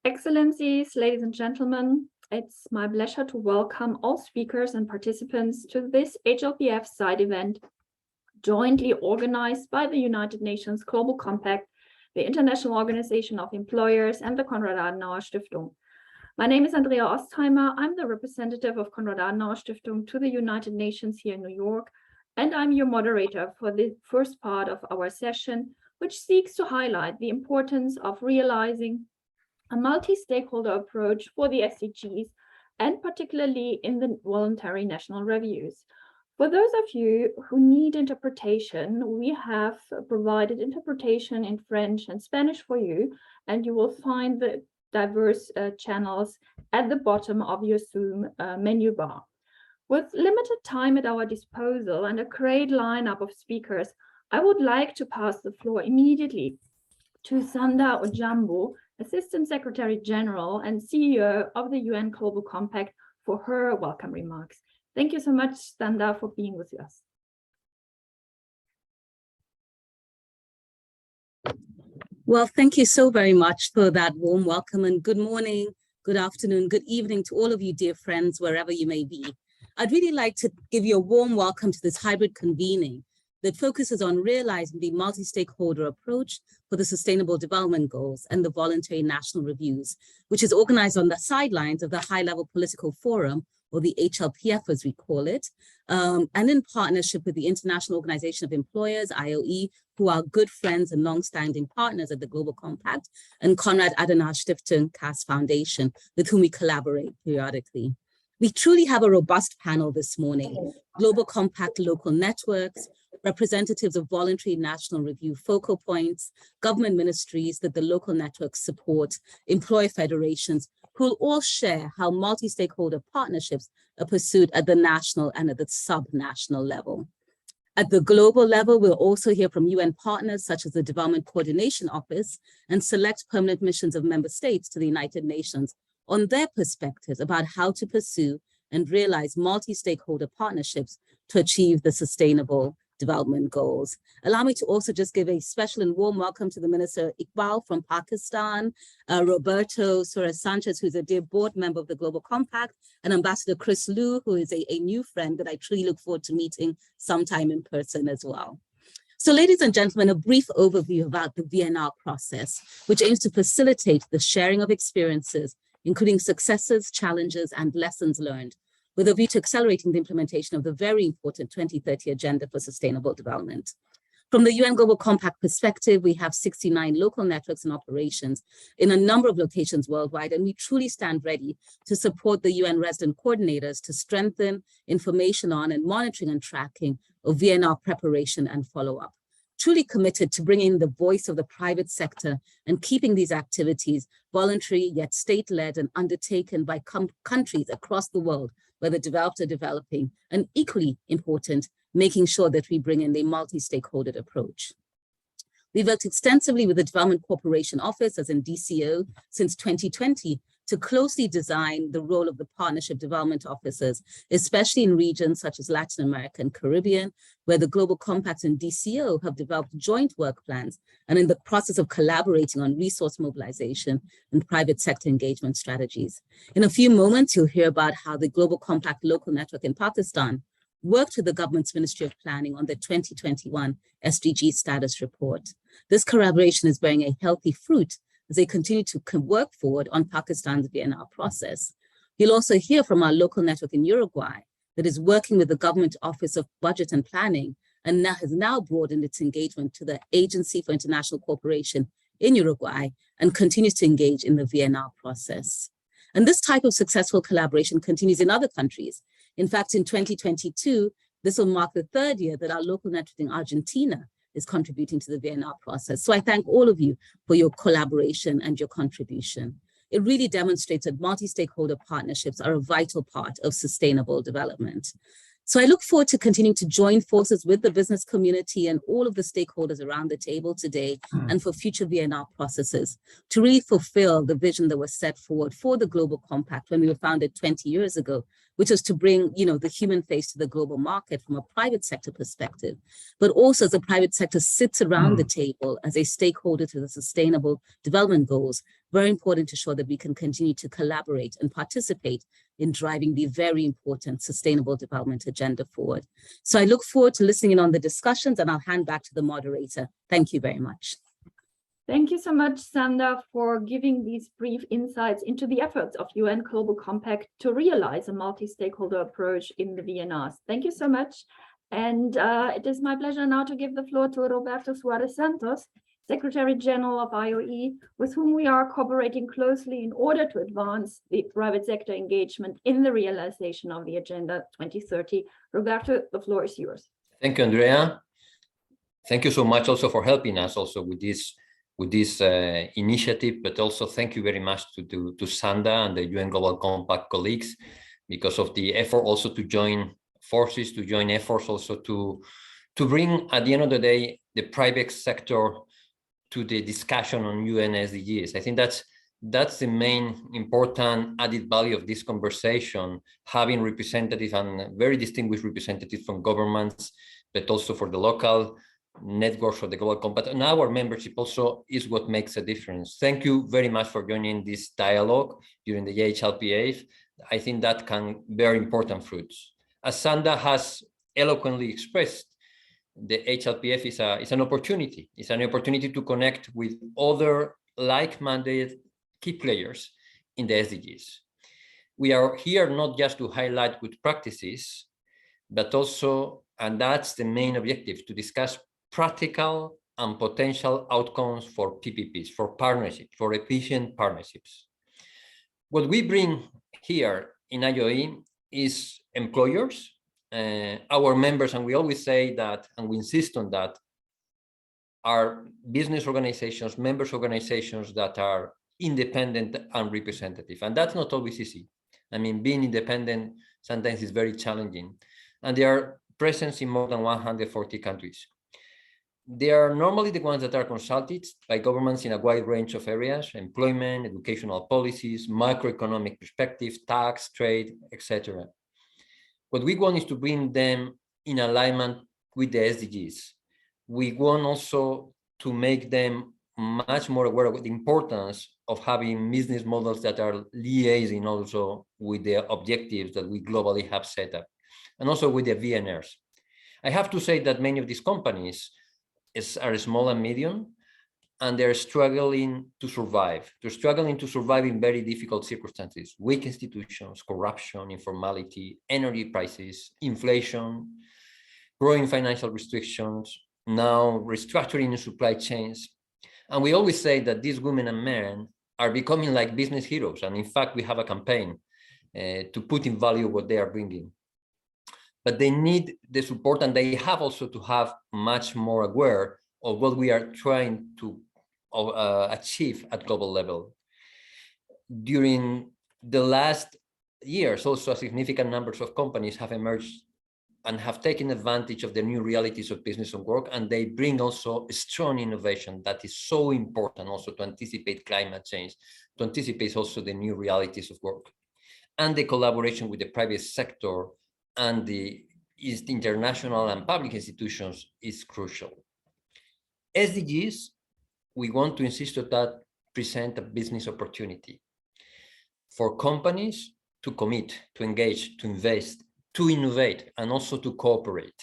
Excellencies, ladies and gentlemen, it's my pleasure to welcome all speakers and participants to this HLPF side event jointly organized by the United Nations Global Compact, the International Organization of Employers, and the Konrad-Adenauer-Stiftung. My name is Andrea Ostheimer. I'm the representative of Konrad-Adenauer-Stiftung to the United Nations here in New York, and I'm your moderator for the first part of our session, which seeks to highlight the importance of realizing a multi-stakeholder approach for the SDGs, and particularly in the Voluntary National Reviews. For those of you who need interpretation, we have provided interpretation in French and Spanish for you, and you will find the diverse channels at the bottom of your Zoom menu bar. With limited time at our disposal and a great lineup of speakers, I would like to pass the floor immediately to Sanda Ojambo, Assistant Secretary General and CEO of the UN Global Compact, for her welcome remarks. Thank you so much, Sanda, for being with us. Well, thank you so very much for that warm welcome, and good morning, good afternoon, good evening to all of you, dear friends, wherever you may be. I'd really like to give you a warm welcome to this hybrid convening that focuses on realizing the multi-stakeholder approach for the Sustainable Development Goals and the Voluntary National Reviews, which is organized on the sidelines of the High-Level Political Forum, or the HLPF as we call it, and in partnership with the International Organization of Employers, IOE, who are good friends and long-standing partners at the Global Compact, and Konrad-Adenauer-Stiftung CAS Foundation, with whom we collaborate periodically. We truly have a robust panel this morning: Global Compact local networks, representatives of Voluntary National Review focal points, government ministries that the local networks support, employer federations, who will all share how multi-stakeholder partnerships are pursued at the national and at the sub-national level. At the global level, we'll also hear from UN partners such as the Development Coordination Office and select permanent missions of member states to the United Nations on their perspectives about how to pursue and realize multi-stakeholder partnerships to achieve the Sustainable Development Goals. Allow me to also just give a special and warm welcome to the Minister Iqbal from Pakistan, Roberto Suarez Sanchez, who's a dear board member of the Global Compact, and Ambassador Chris Liu, who is a new friend that I truly look forward to meeting sometime in person as well. So ladies and gentlemen, a brief overview about the VNR process, which aims to facilitate the sharing of experiences, including successes, challenges, and lessons learned, with a view to accelerating the implementation of the very important 2030 Agenda for Sustainable Development. From the UN Global Compact perspective, we have 69 local networks and operations in a number of locations worldwide, and we truly stand ready to support the UN resident coordinators to strengthen information on and monitoring and tracking of VNR preparation and follow-up. Truly committed to bringing the voice of the private sector and keeping these activities voluntary yet state-led and undertaken by countries across the world, whether developed or developing, and equally important, making sure that we bring in a multi-stakeholder approach. We've worked extensively with the Development Cooperation Office, as in DCO, since 2020, to closely design the role of the partnership development officers, especially in regions such as Latin America and Caribbean, where the Global Compact and DCO have developed joint work plans and in the process of collaborating on resource mobilization and private sector engagement strategies. In a few moments, you'll hear about how the Global Compact local network in Pakistan worked with the government's Ministry of Planning on the 2021 SDG status report. This collaboration is bearing a healthy fruit as they continue to work forward on Pakistan's VNR process. You'll also hear from our local network in Uruguay that is working with the Government Office of Budget and Planning and has now broadened its engagement to the Agency for International Cooperation in Uruguay and continues to engage in the VNR process. And this type of successful collaboration continues in other countries. In fact, in 2022, this will mark the third year that our local network in Argentina is contributing to the VNR process. So I thank all of you for your collaboration and your contribution. It really demonstrates that multi-stakeholder partnerships are a vital part of sustainable development. So I look forward to continuing to join forces with the business community and all of the stakeholders around the table today and for future VNR processes to really fulfill the vision that was set forward for the Global Compact when we were founded 20 years ago, which is to bring, the human face to the global market from a private sector perspective, but also as the private sector sits around the table as a stakeholder to the sustainable development goals, very important to show that we can continue to collaborate and participate in driving the very important sustainable development agenda forward. So I look forward to listening in on the discussions, and I'll hand back to the moderator. Thank you very much. Thank you so much, Sandra, for giving these brief insights into the efforts of UN Global Compact to realize a multi-stakeholder approach in the VNRs. Thank you so much. And it is my pleasure now to give the floor to Roberto Suarez Santos, Secretary General of IOE, with whom we are cooperating closely in order to advance the private sector engagement in the realization of the Agenda 2030. Roberto, the floor is yours. Thank you, Andrea. Thank you so much also for helping us also with this initiative, but also thank you very much to Sandra and the UN Global Compact colleagues, because of the effort also to join forces, to join efforts also to bring, at the end of the day, the private sector to the discussion on UN SDGs. I think that's the main important added value of this conversation, having representatives and very distinguished representatives from governments, but also for the local networks for the Global Compact, and our membership also is what makes a difference. Thank you very much for joining this dialogue during the HLPF. I think that can bear important fruits. As Sandra has eloquently expressed, the HLPF is an opportunity. It's an opportunity to connect with other like-minded key players in the SDGs. We are here not just to highlight good practices, but also, and that's the main objective, to discuss practical and potential outcomes for PPPs, for partnerships, for efficient partnerships. What we bring here in IOE is employers, our members, and we always say that, and we insist on that, are business organizations, members organizations that are independent and representative. And that's not always easy. I mean, being independent sometimes is very challenging. And they are present in more than 140 countries. They are normally the ones that are consulted by governments in a wide range of areas: employment, educational policies, macroeconomic perspective, tax, trade, etc. What we want is to bring them in alignment with the SDGs. We want also to make them much more aware of the importance of having business models that are liaising also with the objectives that we globally have set up, and also with the VNRs. I have to say that many of these companies are small and medium, and they're struggling to survive. They're struggling to survive in very difficult circumstances: weak institutions, corruption, informality, energy prices, inflation, growing financial restrictions, now restructuring in supply chains. And we always say that these women and men are becoming like business heroes. And in fact, we have a campaign to put in value what they are bringing. But they need the support, and they have also to have much more aware of what we are trying to achieve at global level. During the last years, also significant numbers of companies have emerged and have taken advantage of the new realities of business and work, and they bring also a strong innovation that is so important also to anticipate climate change, to anticipate also the new realities of work. And the collaboration with the private sector and the international and public institutions is crucial. SDGs, we want to insist on that, present a business opportunity for companies to commit, to engage, to invest, to innovate, and also to cooperate.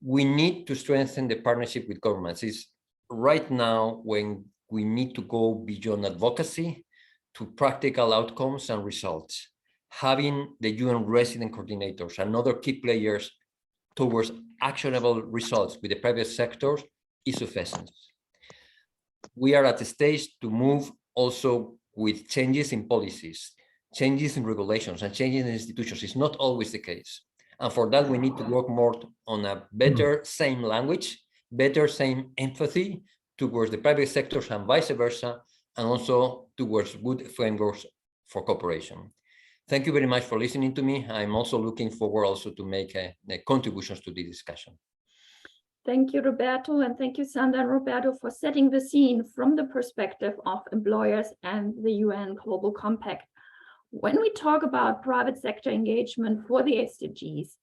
We need to strengthen the partnership with governments. It's right now when we need to go beyond advocacy to practical outcomes and results. Having the UN resident coordinators and other key players towards actionable results with the private sector is of essence. We are at the stage to move also with changes in policies, changes in regulations, and changes in institutions. It's not always the case. And for that, we need to work more on a better same language, better same empathy towards the private sectors and vice versa, and also towards good frameworks for cooperation. Thank you very much for listening to me. I'm also looking forward also to make contributions to the discussion. Thank you, Roberto, and thank you, Sandra and Roberto, for setting the scene from the perspective of employers and the UN Global Compact. When we talk about private sector engagement for the SDGs,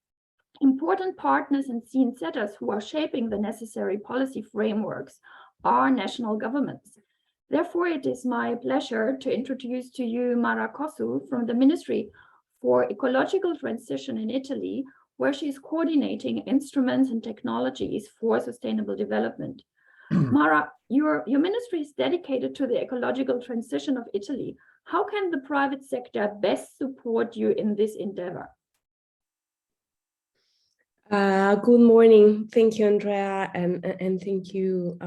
important partners and scene setters who are shaping the necessary policy frameworks are national governments. Therefore, it is my pleasure to introduce to you Mara Kosu from the Ministry for Ecological Transition in Italy, where she is coordinating instruments and technologies for sustainable development. Mara, your ministry is dedicated to the ecological transition of Italy. How can the private sector best support you in this endeavor? Good morning. Thank you, Andrea, and thank you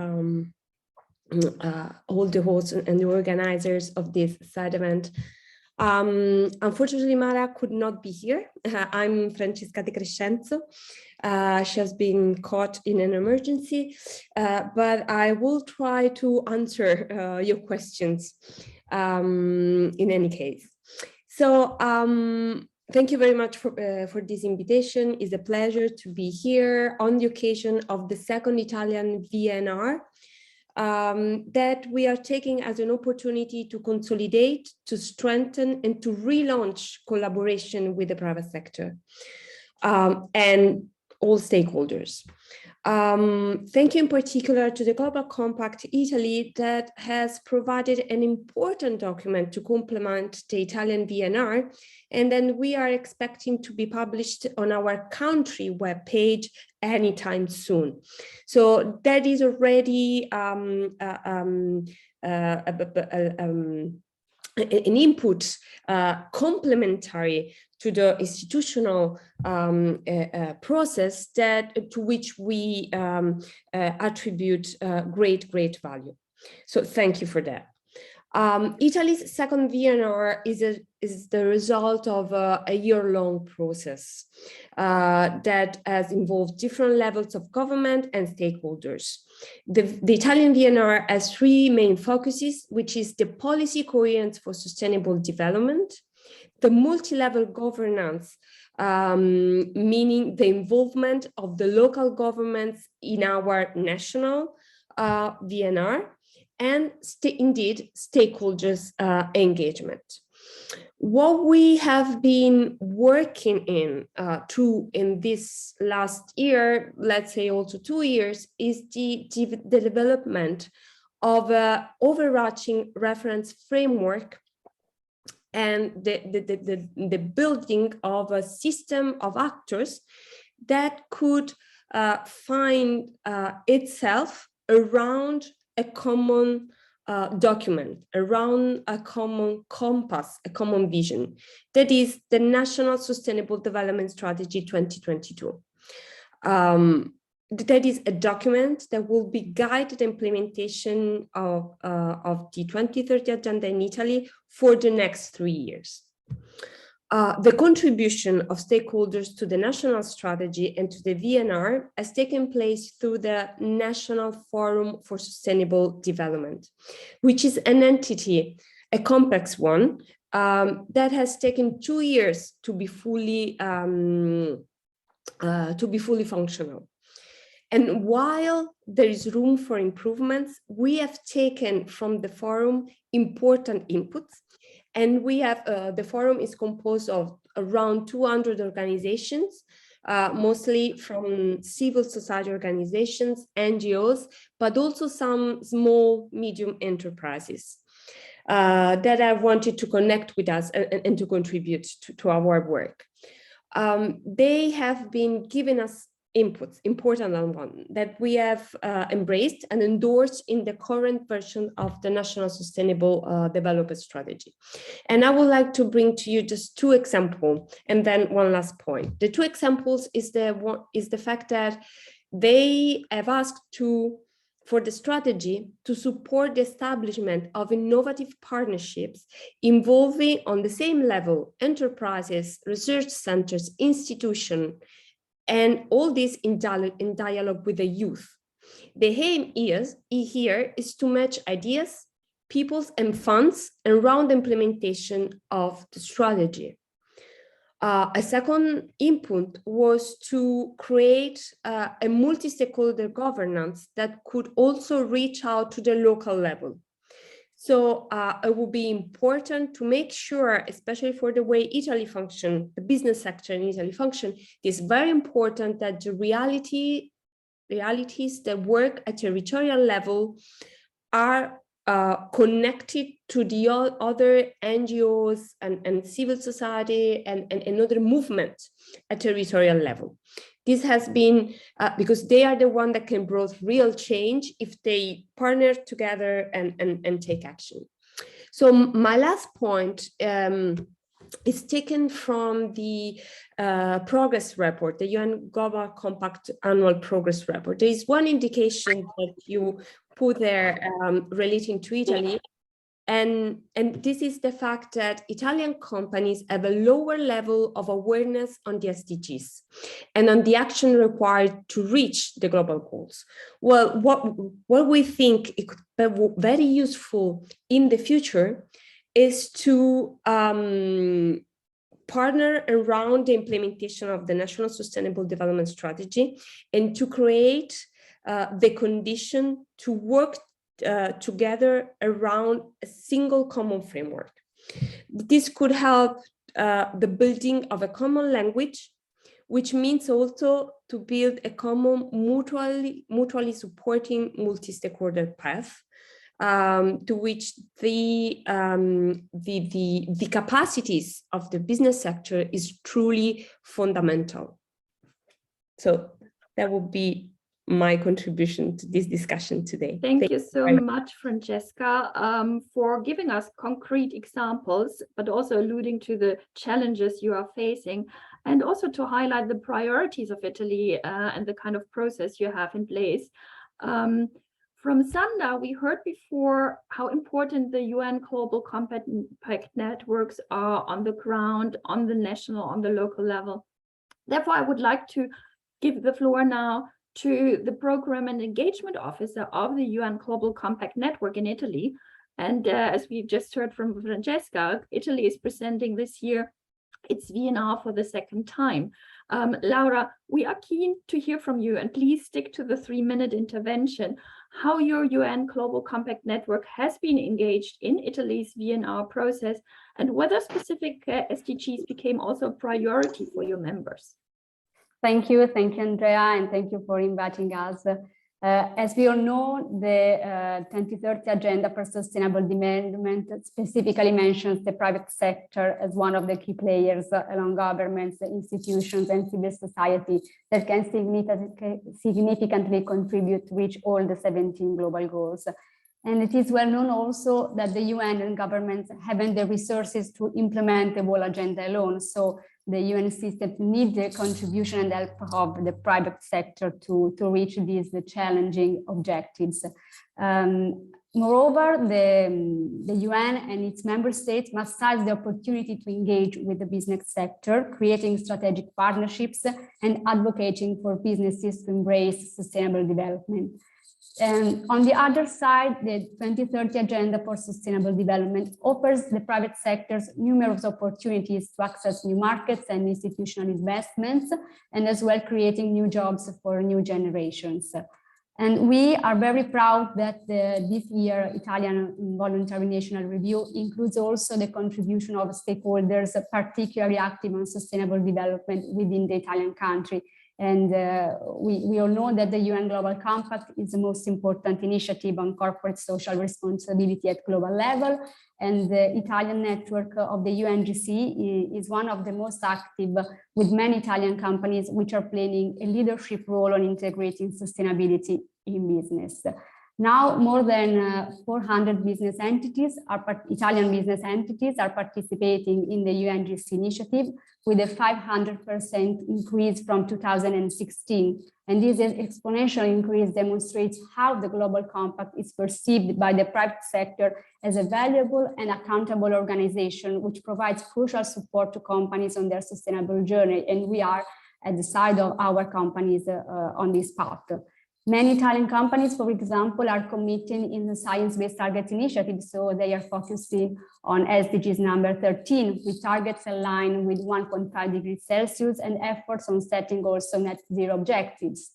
all the hosts and the organizers of this side event. Unfortunately, Mara could not be here. I'm Francesca De Crescenzo. She has been caught in an emergency, but I will try to answer your questions in any case. So thank you very much for this invitation. It's a pleasure to be here on the occasion of the second Italian VNR that we are taking as an opportunity to consolidate, to strengthen, and to relaunch collaboration with the private sector and all stakeholders. Thank you in particular to the Global Compact Italy that has provided an important document to complement the Italian VNR, and then we are expecting to be published on our country webpage anytime soon. So that is already an input complementary to the institutional process to which we attribute great value. So thank you for that. Italy's second VNR is the result of a year-long process that has involved different levels of government and stakeholders. The Italian VNR has three main focuses, which is the policy coherence for sustainable development, the multi-level governance, meaning the involvement of the local governments in our national VNR, and indeed stakeholders engagement. What we have been working in this last year, let's say also 2 years, is the development of an overarching reference framework and the building of a system of actors that could find itself around a common document, around a common compass, a common vision. That is the National Sustainable Development Strategy 2022. That is a document that will be guided implementation of the 2030 agenda in Italy for the next 3 years. The contribution of stakeholders to the national strategy and to the VNR has taken place through the National Forum for Sustainable Development, which is an entity, a complex one, that has taken 2 years to be fully functional. And while there is room for improvements, we have taken from the forum important inputs. And we have, the forum is composed of around 200 organizations, mostly from civil society organizations, NGOs, but also some small, medium enterprises that have wanted to connect with us and to contribute to our work. They have been giving us inputs, important one, that we have embraced and endorsed in the current version of the National Sustainable Development Strategy. And I would like to bring to you just 2 examples and then one last point. The 2 examples is the fact that they have asked for the strategy to support the establishment of innovative partnerships involving on the same level enterprises, research centers, institutions, and all this in dialogue with the youth. The aim here is to match ideas, peoples, and funds around the implementation of the strategy. A second input was to create a multi-stakeholder governance that could also reach out to the local level. So it will be important to make sure, especially for the way Italy function, the business sector in Italy function, it is very important that the realities that work at territorial level are connected to the other NGOs and civil society and other movements at territorial level. This has been because they are the one that can bring real change if they partner together and take action. So my last point is taken from the progress report, the UN Global Compact Annual Progress Report. There is one indication that you put there relating to Italy, and this is the fact that Italian companies have a lower level of awareness on the SDGs and on the action required to reach the global goals. Well, what we think it could be very useful in the future is to partner around the implementation of the National Sustainable Development Strategy and to create the condition to work together around a single common framework. This could help the building of a common language, which means also to build a common mutually supporting multi-stakeholder path to which the capacities of the business sector is truly fundamental. So that would be my contribution to this discussion today. Thank you so much, Francesca, for giving us concrete examples, but also alluding to the challenges you are facing, and also to highlight the priorities of Italy and the kind of process you have in place. From Sanda, we heard before how important the UN Global Compact networks are on the ground, on the national, on the local level. Therefore, I would like to give the floor now to the Program and Engagement Officer of the UN Global Compact Network in Italy. And as we just heard from Francesca, Italy is presenting this year its VNR for the second time. Laura, we are keen to hear from you, and please stick to the 3-minute intervention, how your UN Global Compact Network has been engaged in Italy's VNR process, and whether specific SDGs became also a priority for your members. Thank you, Andrea, and thank you for inviting us. As we all know, the 2030 Agenda for Sustainable Development specifically mentions the private sector as one of the key players along governments, institutions, and civil society that can significantly contribute to reach all the 17 global goals. And it is well known also that the UN and governments haven't the resources to implement the whole agenda alone. So the UN system needs the contribution and help of the private sector to reach these challenging objectives. Moreover, the UN and its member states must seize the opportunity to engage with the business sector, creating strategic partnerships and advocating for businesses to embrace sustainable development. And on the other side, the 2030 Agenda for Sustainable Development offers the private sectors numerous opportunities to access new markets and institutional investments, and as well creating new jobs for new generations. And we are very proud that this year Italian Voluntary National Review includes also the contribution of stakeholders particularly active on sustainable development within the Italian country. And we all know that the UN Global Compact is the most important initiative on corporate social responsibility at global level. And the Italian network of the UNGC is one of the most active, with many Italian companies which are playing a leadership role on integrating sustainability in business. Now, more than 400 business entities, Italian business entities, are participating in the UNGC initiative, with a 500% increase from 2016. And this exponential increase demonstrates how the Global Compact is perceived by the private sector as a valuable and accountable organization, which provides crucial support to companies on their sustainable journey. And we are at the side of our companies on this path. Many Italian companies, for example, are committing in the Science-Based Targets Initiative, so they are focusing on SDGs number 13, with targets aligned with 1.5 degrees Celsius and efforts on setting also net zero objectives.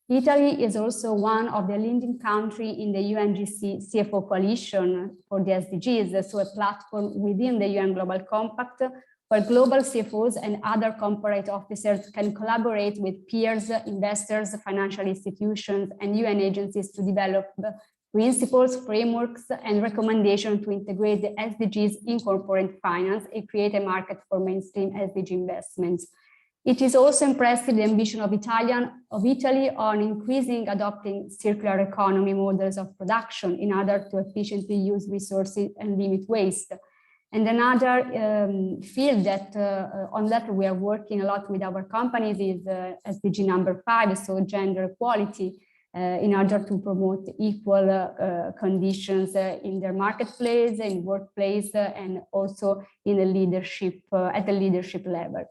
Italy is also one of the leading countries in the UN CFO coalition for the SDGs, so a platform within the UN Global Compact where global CFOs and other corporate officers can collaborate with peers, investors, financial institutions, and UN agencies to develop principles, frameworks, and recommendations to integrate the SDGs in corporate finance and create a market for mainstream SDG investments. It is also impressive the ambition of Italy on increasing adopting circular economy models of production in order to efficiently use resources and limit waste. And another field that on that we are working a lot with our companies is SDG number 5, so gender equality, in order to promote equal conditions in their marketplace, in workplace, and also in the leadership at the leadership level.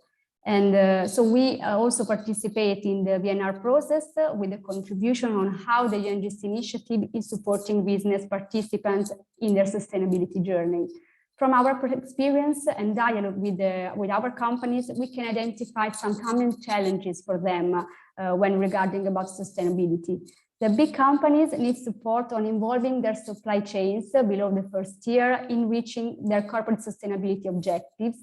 And so we also participate in the VNR process with a contribution on how the UNGC initiative is supporting business participants in their sustainability journey. From our experience and dialogue with our companies, we can identify some common challenges for them when regarding about sustainability. The big companies need support on involving their supply chains below the first year in reaching their corporate sustainability objectives.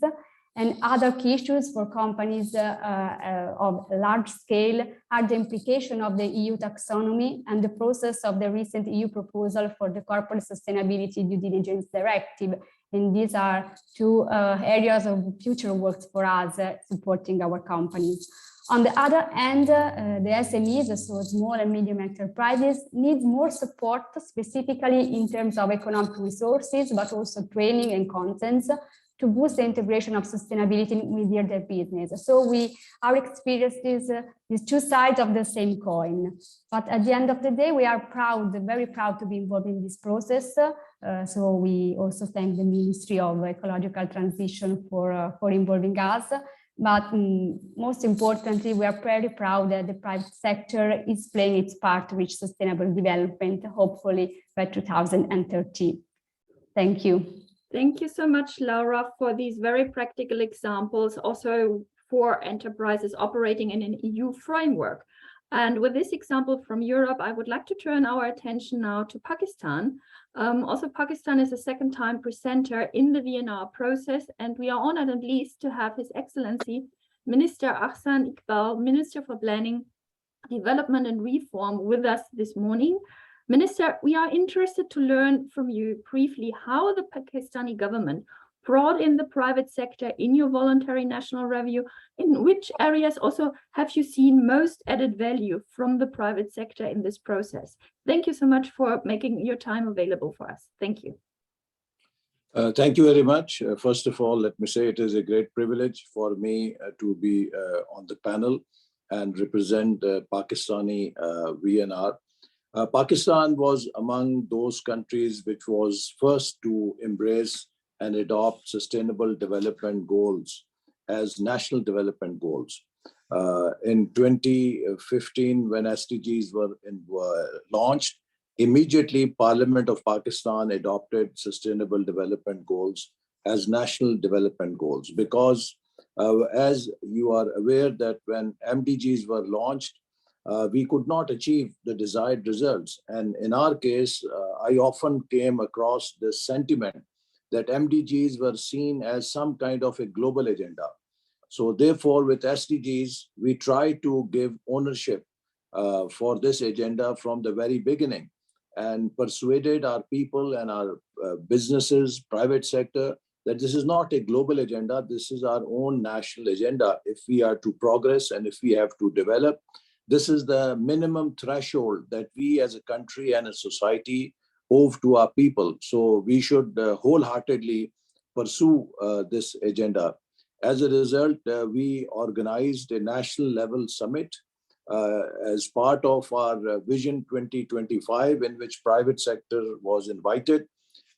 And other key issues for companies of large scale are the implication of the EU taxonomy and the process of the recent EU proposal for the Corporate Sustainability Due Diligence Directive. And these are two areas of future work for us supporting our companies. On the other hand, the SMEs, so small and medium enterprises, need more support, specifically in terms of economic resources, but also training and contents to boost the integration of sustainability within their business. So our experience is these two sides of the same coin. But at the end of the day, we are proud, very proud to be involved in this process. So we also thank the Ministry of Ecological Transition for involving us. But most importantly, we are very proud that the private sector is playing its part to reach sustainable development, hopefully by 2030. Thank you. Thank you so much, Laura, for these very practical examples, also for enterprises operating in an EU framework. And with this example from Europe, I would like to turn our attention now to Pakistan. Also, Pakistan is a second-time presenter in the VNR process, and we are honored and pleased to have His Excellency Minister Ahsan Iqbal, Minister for Planning, Development and Reform, with us this morning. Minister, we are interested to learn from you briefly how the Pakistani government brought in the private sector in your voluntary national review. In which areas also have you seen most added value from the private sector in this process? Thank you so much for making your time available for us. Thank you. Thank you very much. First of all, let me say it is a great privilege for me to be on the panel and represent Pakistani VNR. Pakistan was among those countries which was first to embrace and adopt sustainable development goals as national development goals. In 2015, when SDGs were launched, immediately Parliament of Pakistan adopted sustainable development goals as national development goals, because as you are aware that when MDGs were launched, we could not achieve the desired results. And in our case, I often came across this sentiment that MDGs were seen as some kind of a global agenda. So therefore, with SDGs, we try to give ownership for this agenda from the very beginning and persuaded our people and our businesses, private sector, that this is not a global agenda, this is our own national agenda. If we are to progress and if we have to develop, this is the minimum threshold that we as a country and a society owe to our people. So we should wholeheartedly pursue this agenda. As a result, we organized a national level summit as part of our Vision 2025, in which private sector was invited,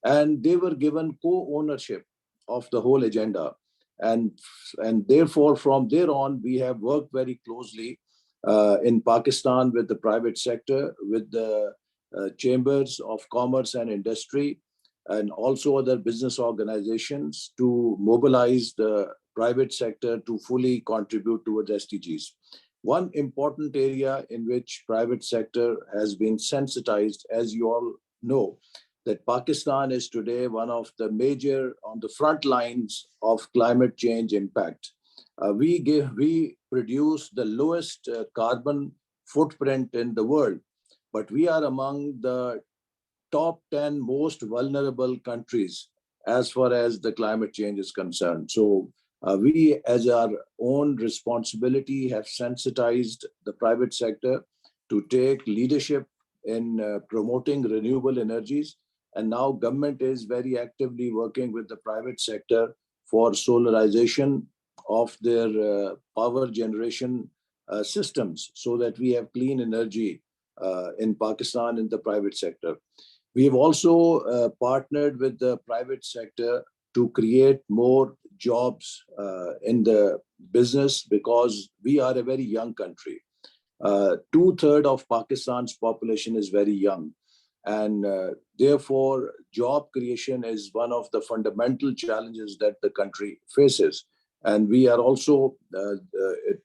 and they were given co-ownership of the whole agenda. And therefore, from there on, we have worked very closely in Pakistan with the private sector, with the chambers of commerce and industry, and also other business organizations to mobilize the private sector to fully contribute towards SDGs. One important area in which private sector has been sensitized, as you all know, that Pakistan is today one of the major on the front lines of climate change impact. We produce the lowest carbon footprint in the world, but we are among the top 10 most vulnerable countries as far as the climate change is concerned. So we, as our own responsibility, have sensitized the private sector to take leadership in promoting renewable energies. And now government is very actively working with the private sector for solarization of their power generation systems, so that we have clean energy in Pakistan in the private sector. We have also partnered with the private sector to create more jobs in the business, because we are a very young country. 2/3 of Pakistan's population is very young. And therefore, job creation is one of the fundamental challenges that the country faces. And we are also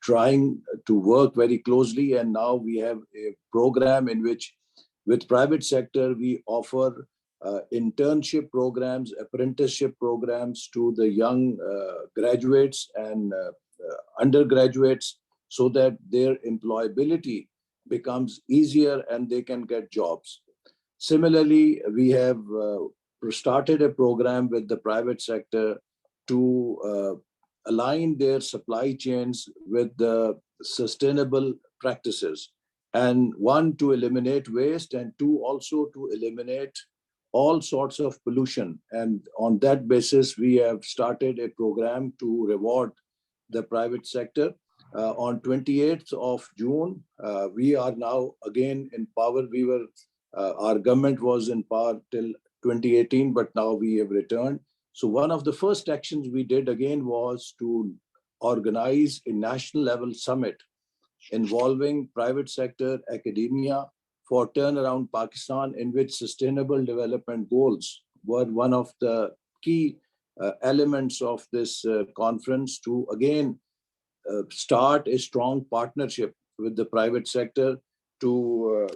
trying to work very closely. And now we have a program in which, with private sector, we offer internship programs, apprenticeship programs to the young graduates and undergraduates, so that their employability becomes easier and they can get jobs. Similarly, we have started a program with the private sector to align their supply chains with the sustainable practices. And one, to eliminate waste, and two, also to eliminate all sorts of pollution. And on that basis, we have started a program to reward the private sector. On 28th of June, we are now again in power. Our government was in power till 2018, but now we have returned. So one of the first actions we did again was to organize a national level summit involving private sector, academia, for Turnaround Pakistan, in which sustainable development goals were one of the key elements of this conference, to again start a strong partnership with the private sector to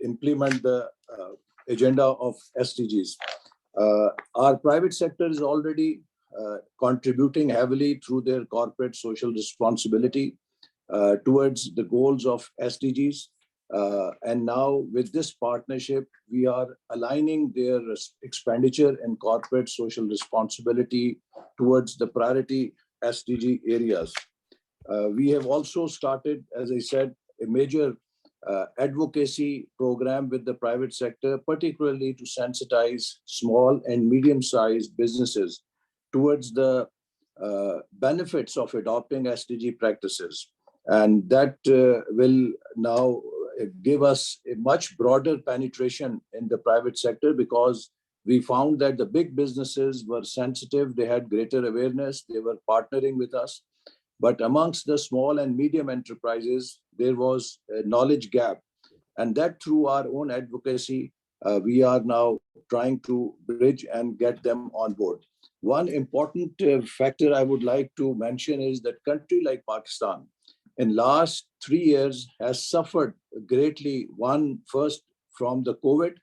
implement the agenda of SDGs. Our private sector is already contributing heavily through their corporate social responsibility towards the goals of SDGs. And now with this partnership, we are aligning their expenditure and corporate social responsibility towards the priority SDG areas. We have also started, as I said, a major advocacy program with the private sector, particularly to sensitize small and medium-sized businesses towards the benefits of adopting SDG practices. And that will now give us a much broader penetration in the private sector, because we found that the big businesses were sensitive, they had greater awareness, they were partnering with us. But amongst the small and medium enterprises, there was a knowledge gap. And that, through our own advocacy, we are now trying to bridge and get them on board. One important factor I would like to mention is that country like Pakistan, in last 3 years, has suffered greatly. One, first from the COVID,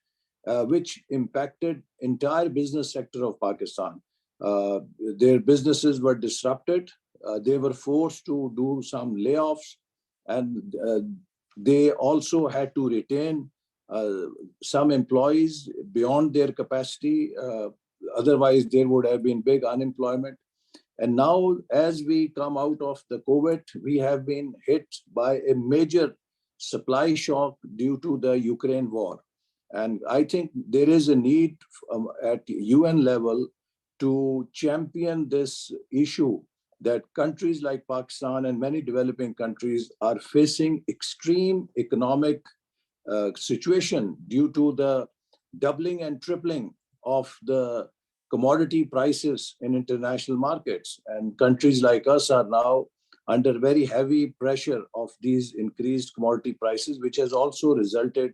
which impacted entire business sector of Pakistan. Their businesses were disrupted. They were forced to do some layoffs, and they also had to retain some employees beyond their capacity. Otherwise, there would have been big unemployment. And now, as we come out of the COVID, we have been hit by a major supply shock due to the Ukraine war. And I think there is a need at UN level to champion this issue, that countries like Pakistan and many developing countries are facing extreme economic situation due to the doubling and tripling of the commodity prices in international markets. And countries like us are now under very heavy pressure of these increased commodity prices, which has also resulted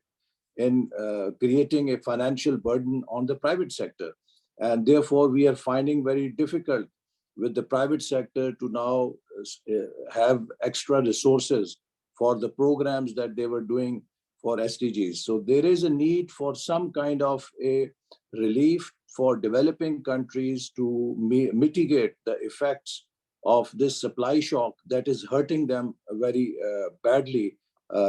in creating a financial burden on the private sector. And therefore, we are finding very difficult with the private sector to now have extra resources for the programs that they were doing for SDGs. So there is a need for some kind of a relief for developing countries to mitigate the effects of this supply shock that is hurting them very badly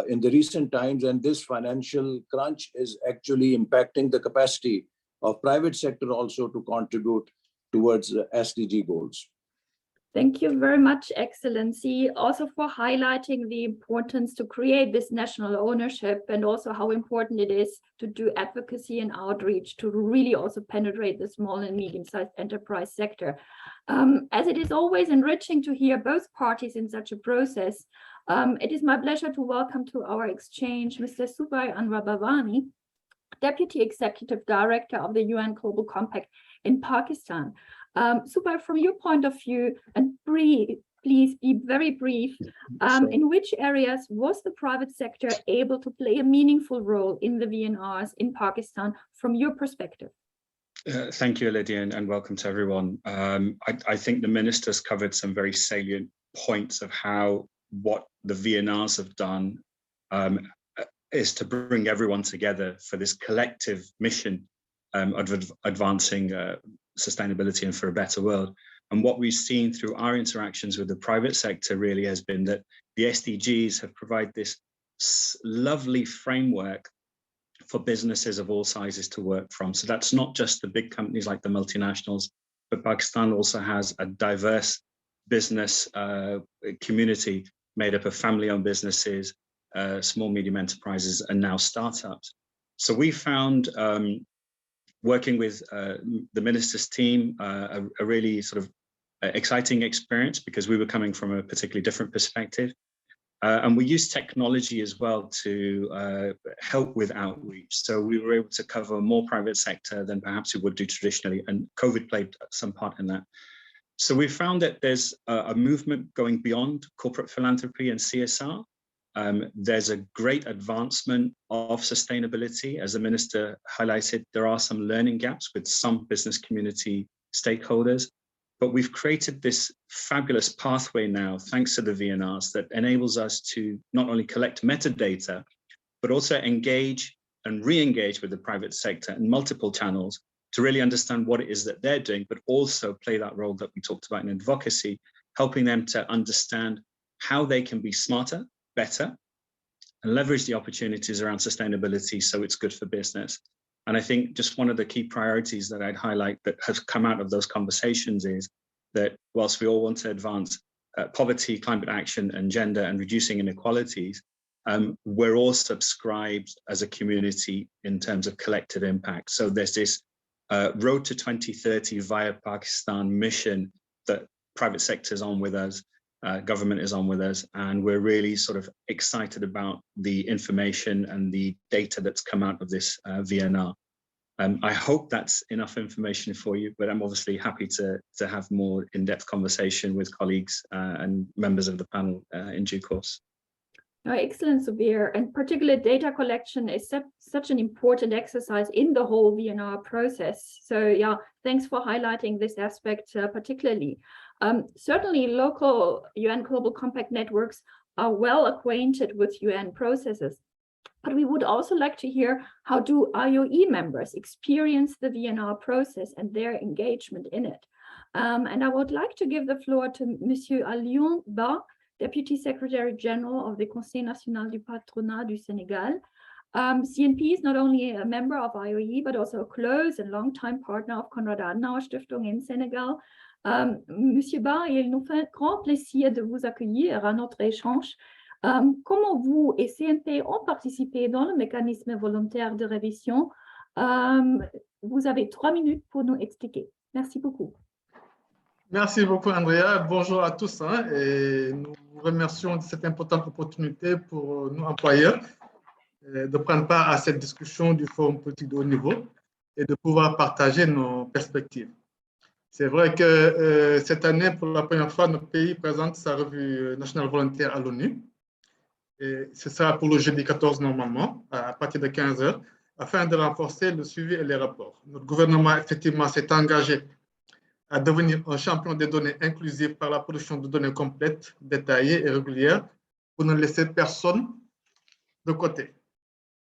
in the recent times. And this financial crunch is actually impacting the capacity of private sector also to contribute towards the SDG goals. Thank you very much, Excellency, also for highlighting the importance to create this national ownership and also how important it is to do advocacy and outreach to really also penetrate the small and medium-sized enterprise sector. As it is always enriching to hear both parties in such a process, it is my pleasure to welcome to our exchange Mr. Subhai Anwar-Bhavani, Deputy Executive Director of the UN Global Compact in Pakistan. Subhai, from your point of view, and please be very brief, in which areas was the private sector able to play a meaningful role in the VNRs in Pakistan from your perspective? Thank you, Lydia, and welcome to everyone. I think the ministers covered some very salient points of how what the VNRs have done is to bring everyone together for this collective mission of advancing sustainability and for a better world. And what we've seen through our interactions with the private sector really has been that the SDGs have provided this lovely framework for businesses of all sizes to work from. So that's not just the big companies like the multinationals, but Pakistan also has a diverse business community made up of family-owned businesses, small, medium enterprises, and now startups. So we found working with the minister's team, a really sort of exciting experience because we were coming from a particularly different perspective. And we used technology as well to help with outreach. So we were able to cover more private sector than perhaps we would do traditionally, and COVID played some part in that. So we found that there's a movement going beyond corporate philanthropy and CSR. There's a great advancement of sustainability. As the minister highlighted, there are some learning gaps with some business community stakeholders, but we've created this fabulous pathway now, thanks to the VNRs, that enables us to not only collect metadata, but also engage and re-engage with the private sector in multiple channels to really understand what it is that they're doing, but also play that role that we talked about in advocacy, helping them to understand how they can be smarter, better, and leverage the opportunities around sustainability so it's good for business. And I think just one of the key priorities that I'd highlight that has come out of those conversations is that whilst we all want to advance poverty, climate action, and gender and reducing inequalities, we're all subscribed as a community in terms of collective impact. So there's this Road to 2030 via Pakistan mission that private sector is on with us, government is on with us, and we're really sort of excited about the information and the data that's come out of this VNR. I hope that's enough information for you, but I'm obviously happy to have more in-depth conversation with colleagues and members of the panel in due course. Oh, excellent, Subir. And particularly data collection is such an important exercise in the whole VNR process. So yeah, thanks for highlighting this aspect particularly. Certainly local UN Global Compact networks are well acquainted with UN processes, but we would also like to hear how do IOE members experience the VNR process and their engagement in it. And I would like to give the floor to Monsieur Alioune Ba, Deputy Secretary General of the Conseil National du Patronat du Senegal. CNP is not only a member of IOE, but also a close and long-time partner of Konrad-Adenauer-Stiftung in Senegal. Monsieur Ba, il nous fait grand plaisir de vous accueillir à notre échange. Comment vous et CNP ont participé dans le mécanisme volontaire de révision? Vous avez 3 minutes pour nous expliquer. Merci beaucoup. Merci beaucoup, Andrea. Bonjour à tous. Et nous vous remercions de cette importante opportunité pour nous employeurs de prendre part à cette discussion du Forum politique de haut niveau et de pouvoir partager nos perspectives. C'est vrai que cette année, pour la première fois, notre pays présente sa revue nationale volontaire à l'ONU. Et ce sera pour le jeudi 14 normalement, à partir de 15 h, afin de renforcer le suivi et les rapports. Notre gouvernement, effectivement, s'est engagé à devenir un champion des données inclusives par la production de données complètes, détaillées et régulières pour ne laisser personne de côté.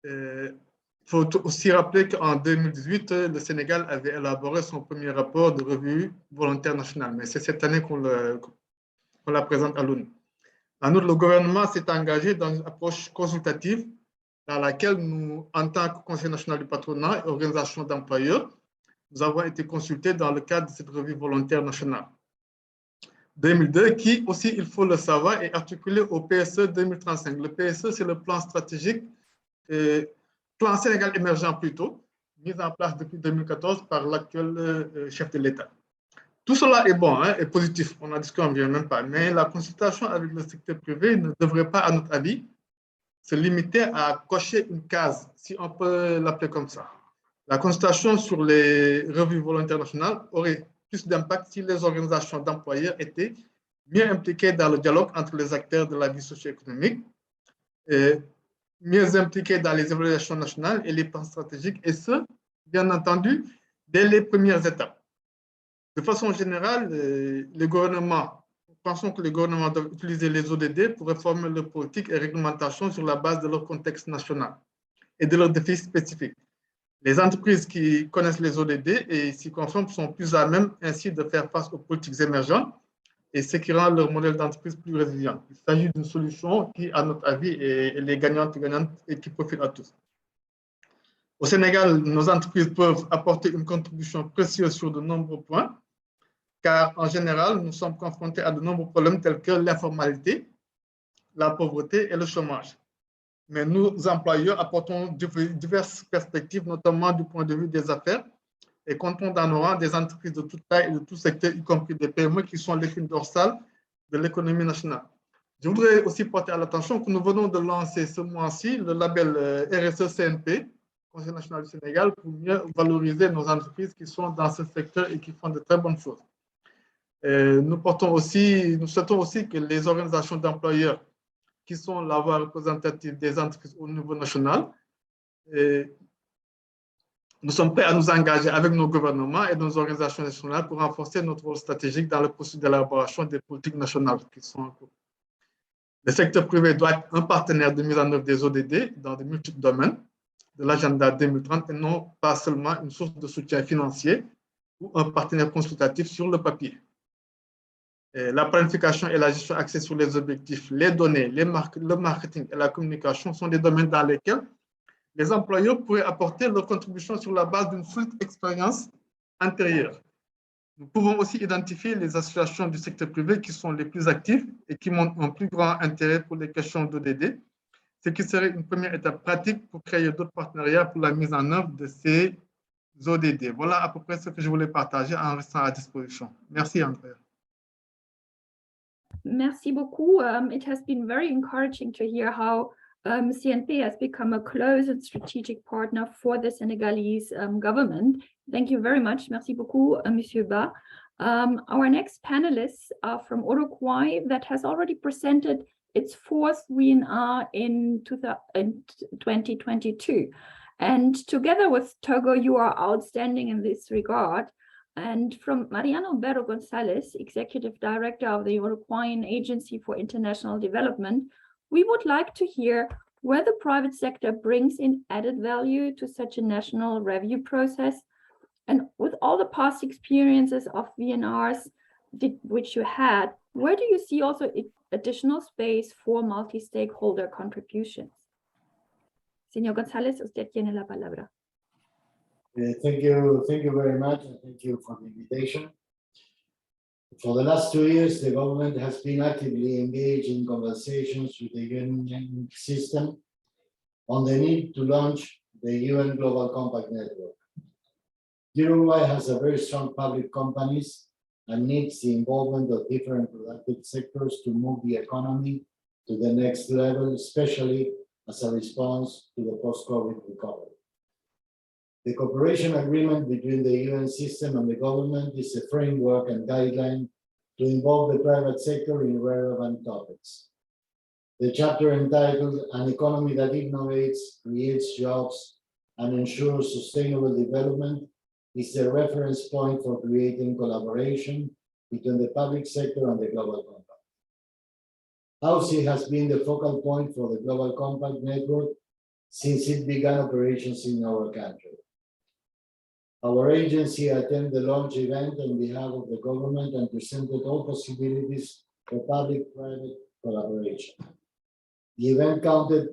Il faut aussi rappeler qu'en 2018, le Sénégal avait élaboré son premier rapport de revue volontaire nationale, mais c'est cette année qu'on la présente à l'ONU. En outre, le gouvernement s'est engagé dans une approche consultative dans laquelle nous, en tant que Conseil national du patronat et organisation d'employeurs, nous avons été consultés dans le cadre de cette revue volontaire nationale 2002, qui aussi, il faut le savoir, est articulé au PSE 2035. Le PSE, c'est le plan stratégique, plan Sénégal émergent plutôt, mis en place depuis 2014 par l'actuel chef de l'État. Tout cela est bon et positif, on n'en discute même pas, mais la consultation avec le secteur privé ne devrait pas, à notre avis, se limiter à cocher une case, si on peut l'appeler comme ça. La consultation sur les revues volontaires nationales aurait plus d'impact si les organisations d'employeurs étaient mieux impliquées dans le dialogue entre les acteurs de la vie socio-économique, mieux impliquées dans les évaluations nationales et les plans stratégiques, et ce, bien entendu, dès les premières étapes. De façon générale, pensons que les gouvernements doivent utiliser les ODD pour réformer leurs politiques et réglementations sur la base de leur contexte national et de leurs défis spécifiques. Les entreprises qui connaissent les ODD et s'y conforment sont plus à même ainsi de faire face aux politiques émergentes et ce qui rend leur modèle d'entreprise plus résilient. Il s'agit d'une solution qui, à notre avis, est gagnante et qui profite à tous. Au Sénégal, nos entreprises peuvent apporter une contribution précieuse sur de nombreux points, car en général, nous sommes confrontés à de nombreux problèmes tels que l'informalité, la pauvreté et le chômage. Mais nous, employeurs, apportons diverses perspectives, notamment du point de vue des affaires, et comptons dans nos rangs des entreprises de toute taille et de tout secteur, y compris des PME, qui sont l'épine dorsale de l'économie nationale. Je voudrais aussi porter à l'attention que nous venons de lancer ce mois-ci le label RSE-CNP, Conseil national du Sénégal, pour mieux valoriser nos entreprises qui sont dans ce secteur et qui font de très bonnes choses. Nous souhaitons aussi que les organisations d'employeurs qui sont la voix représentative des entreprises au niveau national, nous sommes prêts à nous engager avec nos gouvernements et nos organisations nationales pour renforcer notre rôle stratégique dans le processus d'élaboration des politiques nationales qui sont en cours. Le secteur privé doit être un partenaire de mise en œuvre des ODD dans de multiples domaines de l'agenda 2030 et non pas seulement une source de soutien financier ou un partenaire consultatif sur le papier. La planification et la gestion axée sur les objectifs, les données, le marketing et la communication sont des domaines dans lesquels les employeurs pourraient apporter leur contribution sur la base d'une solide expérience antérieure. Nous pouvons aussi identifier les associations du secteur privé qui sont les plus actives et qui montrent un plus grand intérêt pour les questions d'ODD, ce qui serait une première étape pratique pour créer d'autres partenariats pour la mise en œuvre de ces ODD. Voilà à peu près ce que je voulais partager en restant à disposition. Merci, Andrea. Merci beaucoup. It has been very encouraging to hear how CNP has become a close and strategic partner for the Senegalese government. Thank you very much. Merci beaucoup, Monsieur Ba. Our next panelists are from Uruguay that has already presented its fourth VNR in 2022. And together with Togo, you are outstanding in this regard. And from Mariano Berro González, Executive Director of the Uruguayan Agency for International Development, we would like to hear where the private sector brings in added value to such a national review process. And with all the past experiences of VNRs which you had, where do you see also additional space for multi-stakeholder contributions? Señor González, usted tiene la palabra. Thank you very much, and thank you for the invitation. For the last 2 years, the government has been actively engaged in conversations with the UN system on the need to launch the UN Global Compact Network. Uruguay has a very strong public companies and needs the involvement of different productive sectors to move the economy to the next level, especially as a response to the post-COVID recovery. The cooperation agreement between the UN system and the government is a framework and guideline to involve the private sector in relevant topics. The chapter entitled "An Economy That Innovates, Creates Jobs, and Ensures Sustainable Development" is the reference point for creating collaboration between the public sector and the global compact. AUSI has been the focal point for the Global Compact Network since it began operations in our country. Our agency attended the launch event on behalf of the government and presented all possibilities for public-private collaboration. The event counted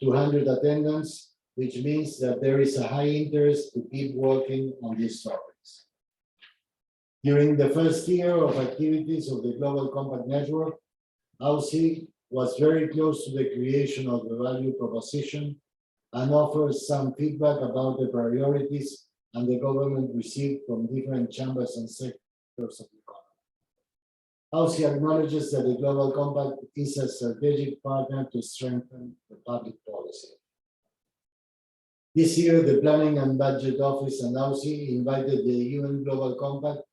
200 attendants, which means that there is a high interest to keep working on these topics. During the first year of activities of the Global Compact Network, AUSI was very close to the creation of the value proposition and offered some feedback about the priorities and the government received from different chambers and sectors of the economy. AUSI acknowledges that the Global Compact is a strategic partner to strengthen the public policy. This year, the Planning and Budget Office and AUSI invited the UN Global Compact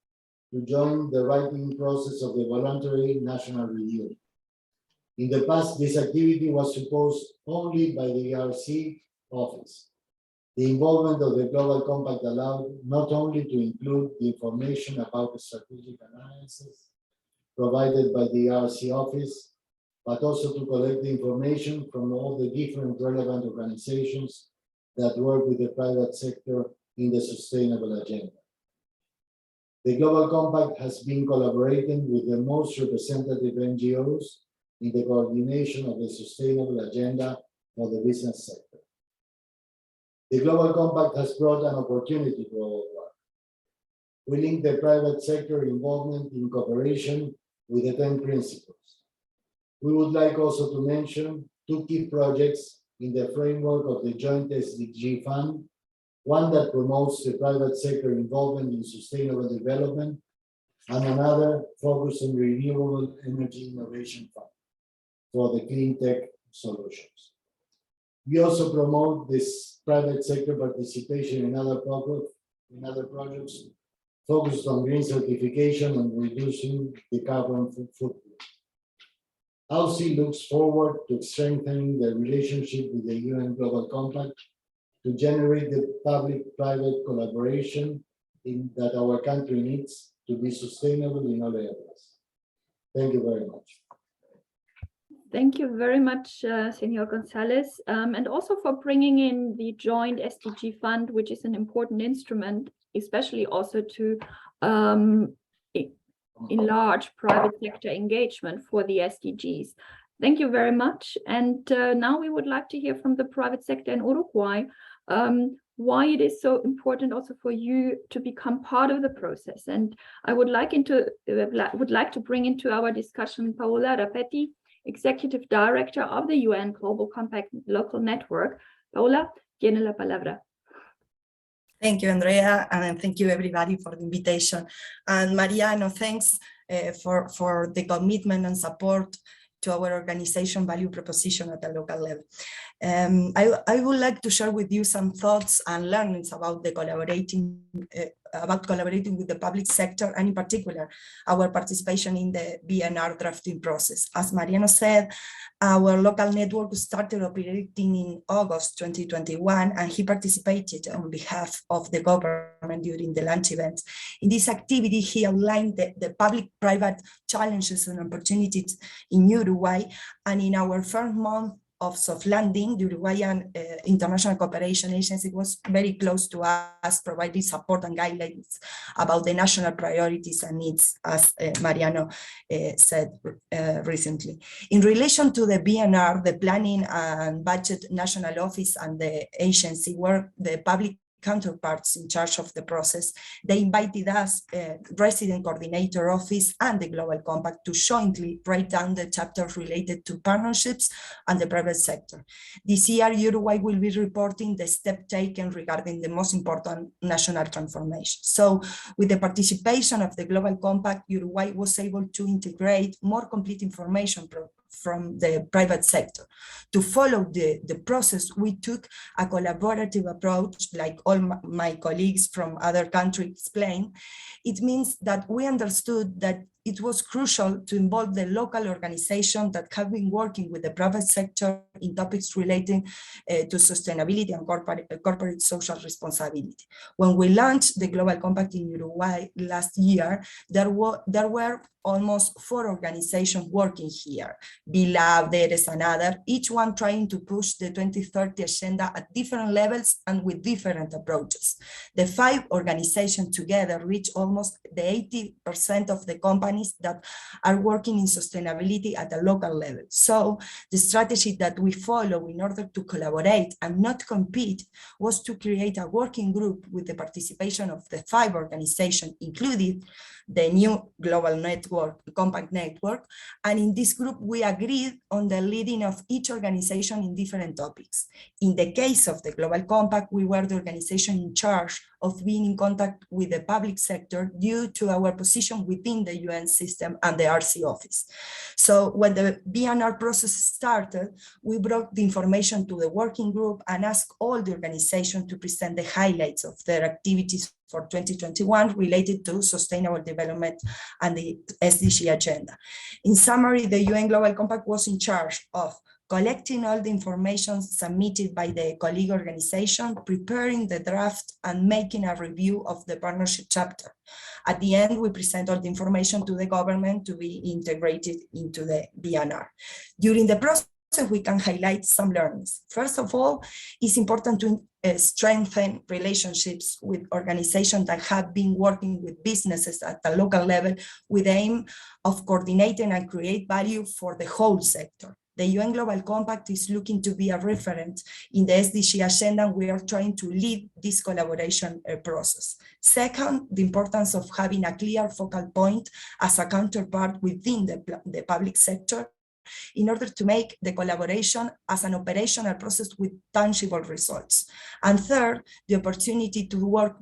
to join the writing process of the Voluntary National Review. In the past, this activity was supposed only by the ERC office. The involvement of the Global Compact allowed not only to include the information about the strategic alliances provided by the ERC office, but also to collect the information from all the different relevant organizations that work with the private sector in the sustainable agenda. The Global Compact has been collaborating with the most representative NGOs in the coordination of the sustainable agenda for the business sector. The Global Compact has brought an opportunity to our work. We link the private sector involvement in cooperation with the 10 principles. We would like also to mention 2 key projects in the framework of the joint SDG fund, one that promotes the private sector involvement in sustainable development, and another focused on renewable energy innovation fund for the clean tech solutions. We also promote this private sector participation in other projects focused on green certification and reducing the carbon footprint. AUSI looks forward to strengthening the relationship with the UN Global Compact to generate the public-private collaboration that our country needs to be sustainable in all areas. Thank you very much. Thank you very much, Senor Gonzalez, and also for bringing in the joint SDG fund, which is an important instrument, especially also to enlarge private sector engagement for the SDGs. Thank you very much. And now we would like to hear from the private sector in Uruguay, why it is so important also for you to become part of the process. And I would like to bring into our discussion Paola Rapetti, Executive Director of the UN Global Compact Local Network. Paola, tiene la palabra. Thank you, Andrea, and thank you everybody for the invitation. And Mariano, thanks for the commitment and support to our organization value proposition at the local level. I would like to share with you some thoughts and learnings about the collaborating with the public sector, and in particular, our participation in the VNR drafting process. As Mariano said, our local network started operating in August 2021, and he participated on behalf of the government during the launch event. In this activity, he outlined the public-private challenges and opportunities in Uruguay, and in our first month of soft landing, the Uruguayan International Cooperation Agency was very close to us, providing support and guidelines about the national priorities and needs, as Mariano said recently. In relation to the VNR, the Planning and Budget National Office and the agency were the public counterparts in charge of the process. They invited us, Resident Coordinator Office and the Global Compact, to jointly write down the chapters related to partnerships and the private sector. This year, Uruguay will be reporting the step taken regarding the most important national transformation. So with the participation of the Global Compact, Uruguay was able to integrate more complete information from the private sector. To follow the process, we took a collaborative approach, like all my colleagues from other countries explained. It means that we understood that it was crucial to involve the local organizations that have been working with the private sector in topics relating to sustainability and corporate social responsibility. When we launched the Global Compact in Uruguay last year, there were almost 4 organizations working here, BILAB, DERES, and others, each one trying to push the 2030 agenda at different levels and with different approaches. The 5 organizations together reach almost the 80% of the companies that are working in sustainability at a local level. So the strategy that we follow in order to collaborate and not compete was to create a working group with the participation of the 5 organizations, including the new global network, Compact Network. And in this group, we agreed on the leading of each organization in different topics. In the case of the Global Compact, we were the organization in charge of being in contact with the public sector due to our position within the UN system and the RC office. So when the VNR process started, we brought the information to the working group and asked all the organizations to present the highlights of their activities for 2021 related to sustainable development and the SDG agenda. In summary, the UN Global Compact was in charge of collecting all the information submitted by the colleague organization, preparing the draft, and making a review of the partnership chapter. At the end, we present all the information to the government to be integrated into the VNR. During the process, we can highlight some learnings. First of all, it's important to strengthen relationships with organizations that have been working with businesses at the local level with the aim of coordinating and create value for the whole sector. The UN Global Compact is looking to be a referent in the SDG agenda, and we are trying to lead this collaboration process. Second, the importance of having a clear focal point as a counterpart within the public sector in order to make the collaboration as an operational process with tangible results. And third, the opportunity to work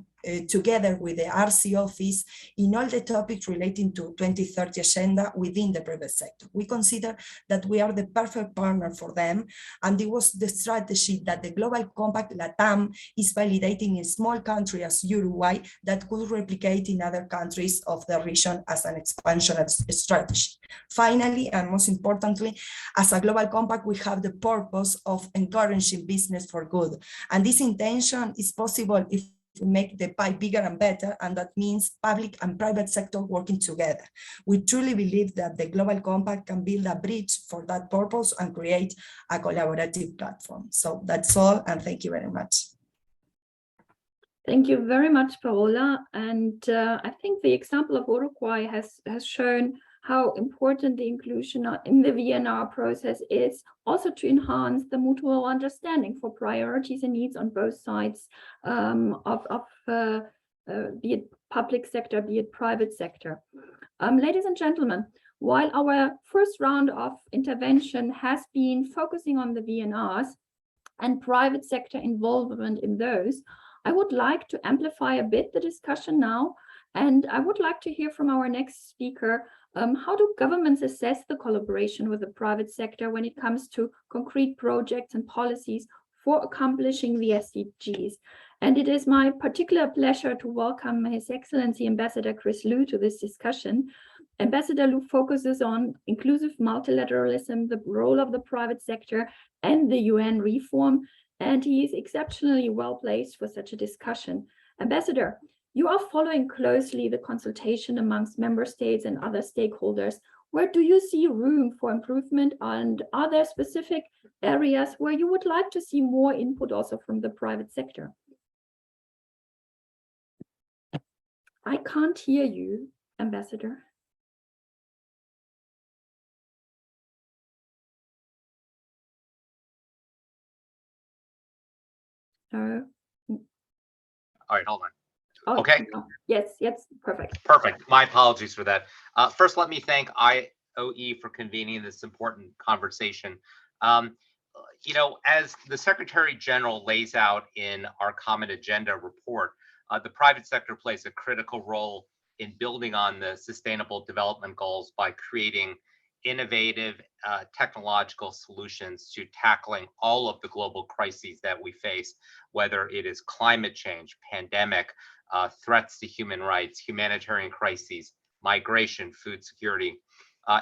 together with the RC office in all the topics relating to 2030 agenda within the private sector. We consider that we are the perfect partner for them, and it was the strategy that the Global Compact LATAM is validating in a small country as Uruguay that could replicate in other countries of the region as an expansion strategy. Finally, and most importantly, as a Global Compact, we have the purpose of encouraging business for good. And this intention is possible if we make the pie bigger and better, and that means public and private sector working together. We truly believe that the Global Compact can build a bridge for that purpose and create a collaborative platform. So that's all, and thank you very much. Thank you very much, Paola. And I think the example of Uruguay has shown how important the inclusion in the VNR process is, also to enhance the mutual understanding for priorities and needs on both sides be it public sector, be it private sector. Ladies and gentlemen, while our first round of intervention has been focusing on the VNRs and private sector involvement in those, I would like to amplify a bit the discussion now, and I would like to hear from our next speaker. How do governments assess the collaboration with the private sector when it comes to concrete projects and policies for accomplishing the SDGs? And it is my particular pleasure to welcome His Excellency Ambassador Chris Lu to this discussion. Ambassador Lu focuses on inclusive multilateralism, the role of the private sector, and the UN reform, and he is exceptionally well placed for such a discussion. Ambassador, you are following closely the consultation amongst member states and other stakeholders. Where do you see room for improvement, and are there specific areas where you would like to see more input also from the private sector? I can't hear you, Ambassador. No. All right, hold on. Oh, okay. No. Yes, perfect. Perfect. My apologies for that. First, let me thank IOE for convening this important conversation. You know, as the Secretary General lays out in our Common Agenda report, the private sector plays a critical role in building on the Sustainable Development Goals by creating innovative technological solutions to tackling all of the global crises that we face, whether it is climate change, pandemic, threats to human rights, humanitarian crises, migration, food security.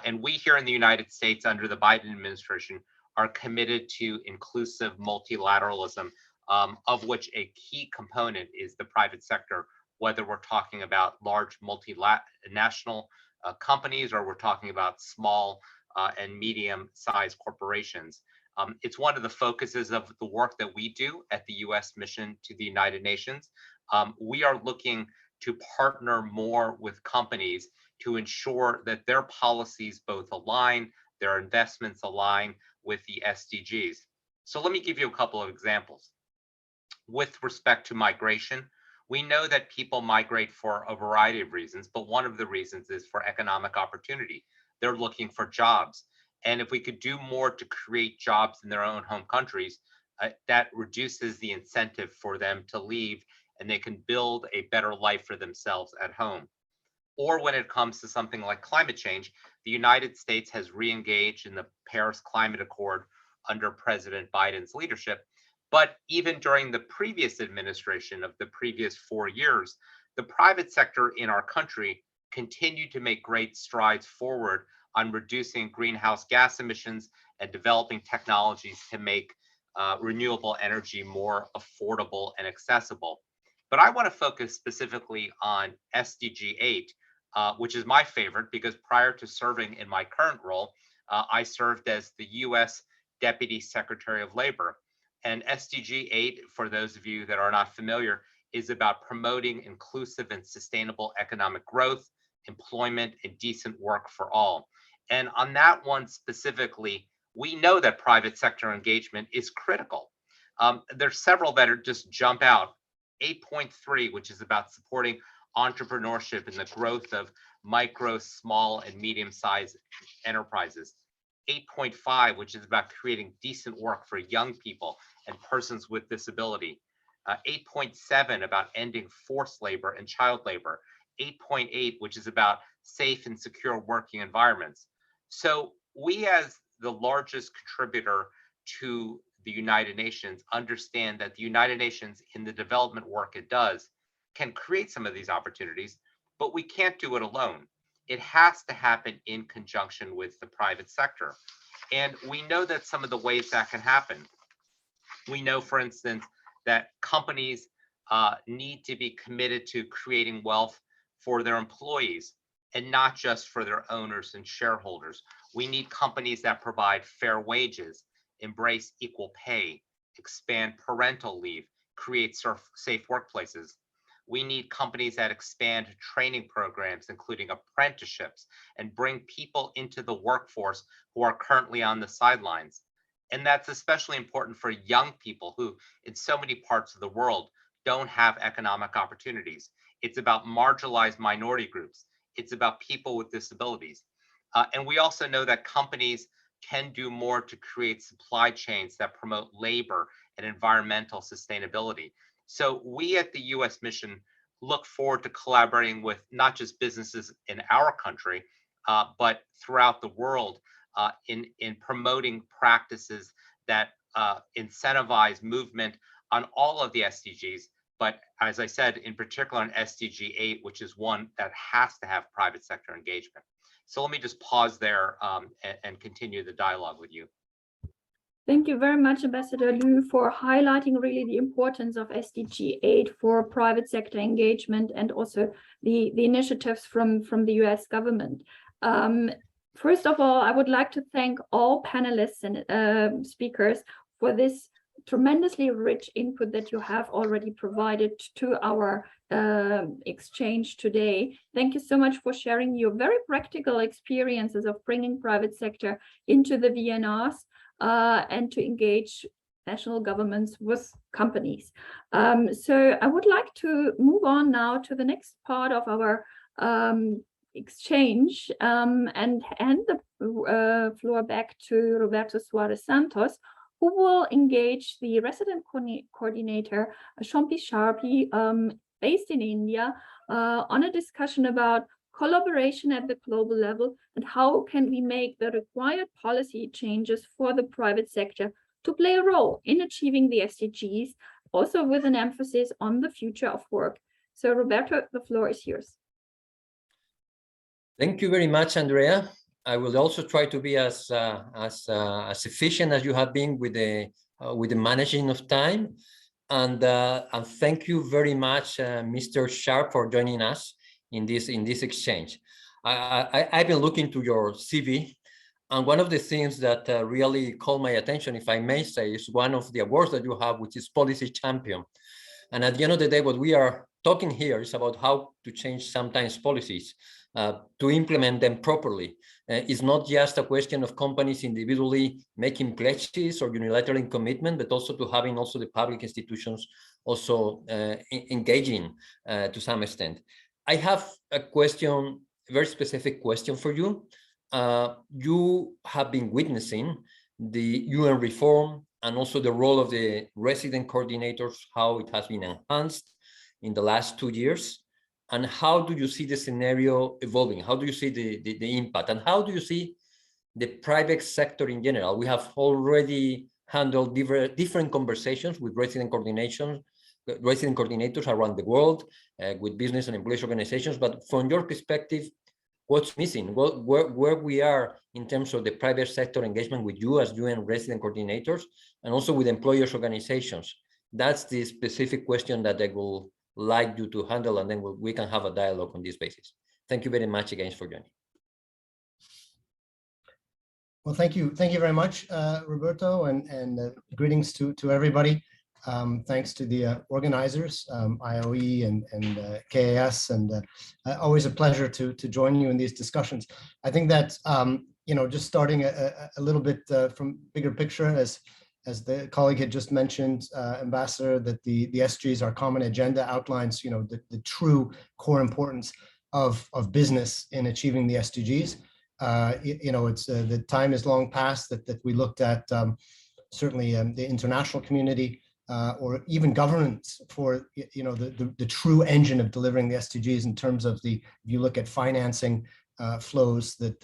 And we here in the United States under the Biden administration are committed to inclusive multilateralism, of which a key component is the private sector, whether we're talking about large multinational companies or we're talking about small and medium-sized corporations. It's one of the focuses of the work that we do at the U.S. mission to the United Nations. We are looking to partner more with companies to ensure that their policies both align, their investments align with the SDGs. So let me give you a couple of examples. With respect to migration, we know that people migrate for a variety of reasons, but one of the reasons is for economic opportunity. They're looking for jobs. And if we could do more to create jobs in their own home countries, that reduces the incentive for them to leave and they can build a better life for themselves at home. Or when it comes to something like climate change, the United States has re-engaged in the Paris Climate Accord under President Biden's leadership. But even during the previous administration of the previous 4 years, the private sector in our country continued to make great strides forward on reducing greenhouse gas emissions and developing technologies to make renewable energy more affordable and accessible. But I want to focus specifically on SDG 8, which is my favorite because prior to serving in my current role, I served as the U.S. Deputy Secretary of Labor. And SDG 8, for those of you that are not familiar, is about promoting inclusive and sustainable economic growth, employment, and decent work for all. And on that one specifically, we know that private sector engagement is critical. There's several that are just jump out. 8.3, which is about supporting entrepreneurship and the growth of micro, small, and medium-sized enterprises. 8.5, which is about creating decent work for young people and persons with disability. 8.7, about ending forced labor and child labor. 8.8, which is about safe and secure working environments. So we, as the largest contributor to the United Nations, understand that the United Nations, in the development work it does, can create some of these opportunities, but we can't do it alone. It has to happen in conjunction with the private sector. And we know that some of the ways that can happen. We know, for instance, that companies need to be committed to creating wealth for their employees and not just for their owners and shareholders. We need companies that provide fair wages, embrace equal pay, expand parental leave, create safe workplaces. We need companies that expand training programs, including apprenticeships, and bring people into the workforce who are currently on the sidelines. And that's especially important for young people who, in so many parts of the world, don't have economic opportunities. It's about marginalized minority groups. It's about people with disabilities. And we also know that companies can do more to create supply chains that promote labor and environmental sustainability. So we at the U.S. mission look forward to collaborating with not just businesses in our country, but throughout the world in promoting practices that incentivize movement on all of the SDGs. But as I said, in particular on SDG 8, which is one that has to have private sector engagement. So let me just pause there and continue the dialogue with you. Thank you very much, Ambassador Liu, for highlighting really the importance of SDG 8 for private sector engagement and also the initiatives from the US government. First of all, I would like to thank all panelists and speakers for this tremendously rich input that you have already provided to our exchange today. Thank you so much for sharing your very practical experiences of bringing private sector into the VNRs and to engage national governments with companies. So I would like to move on now to the next part of our exchange and hand the floor back to Roberto Suarez Santos, who will engage the resident coordinator, Shompi Sharpi, based in India, on a discussion about collaboration at the global level and how can we make the required policy changes for the private sector to play a role in achieving the SDGs, also with an emphasis on the future of work. So Roberto, the floor is yours. Thank you very much, Andrea. I will also try to be as efficient as you have been with the managing of time. And thank you very much, Mr. Sharp, for joining us in this exchange. I've been looking to your CV, and one of the things that really caught my attention, if I may say, is one of the awards that you have, which is Policy Champion. And at the end of the day, what we are talking here is about how to change sometimes policies to implement them properly. It's not just a question of companies individually making pledges or unilateral commitment, but also to having also the public institutions also engaging to some extent. I have a question, a very specific question for you. You have been witnessing the UN reform and also the role of the resident coordinators, how it has been enhanced in the last 2 years. And how do you see the scenario evolving? How do you see the impact? And how do you see the private sector in general? We have already handled different conversations with resident coordinators around the world, with business and employees organizations. But from your perspective, what's missing? Where we are in terms of the private sector engagement with you as UN resident coordinators, and also with employers organizations? That's the specific question that I will like you to handle, and then we can have a dialogue on this basis. Thank you very much again for joining. Well, thank you very much, Roberto, and greetings to everybody. Thanks to the organizers, IOE and KAS, and always a pleasure to join you in these discussions. I think that just starting a little bit from bigger picture, as the colleague had just mentioned, Ambassador, that the SDGs, our common agenda, outlines the true core importance of business in achieving the SDGs. It's the time is long past that we looked at certainly the international community or even governments for the true engine of delivering the SDGs in terms of if you look at financing flows that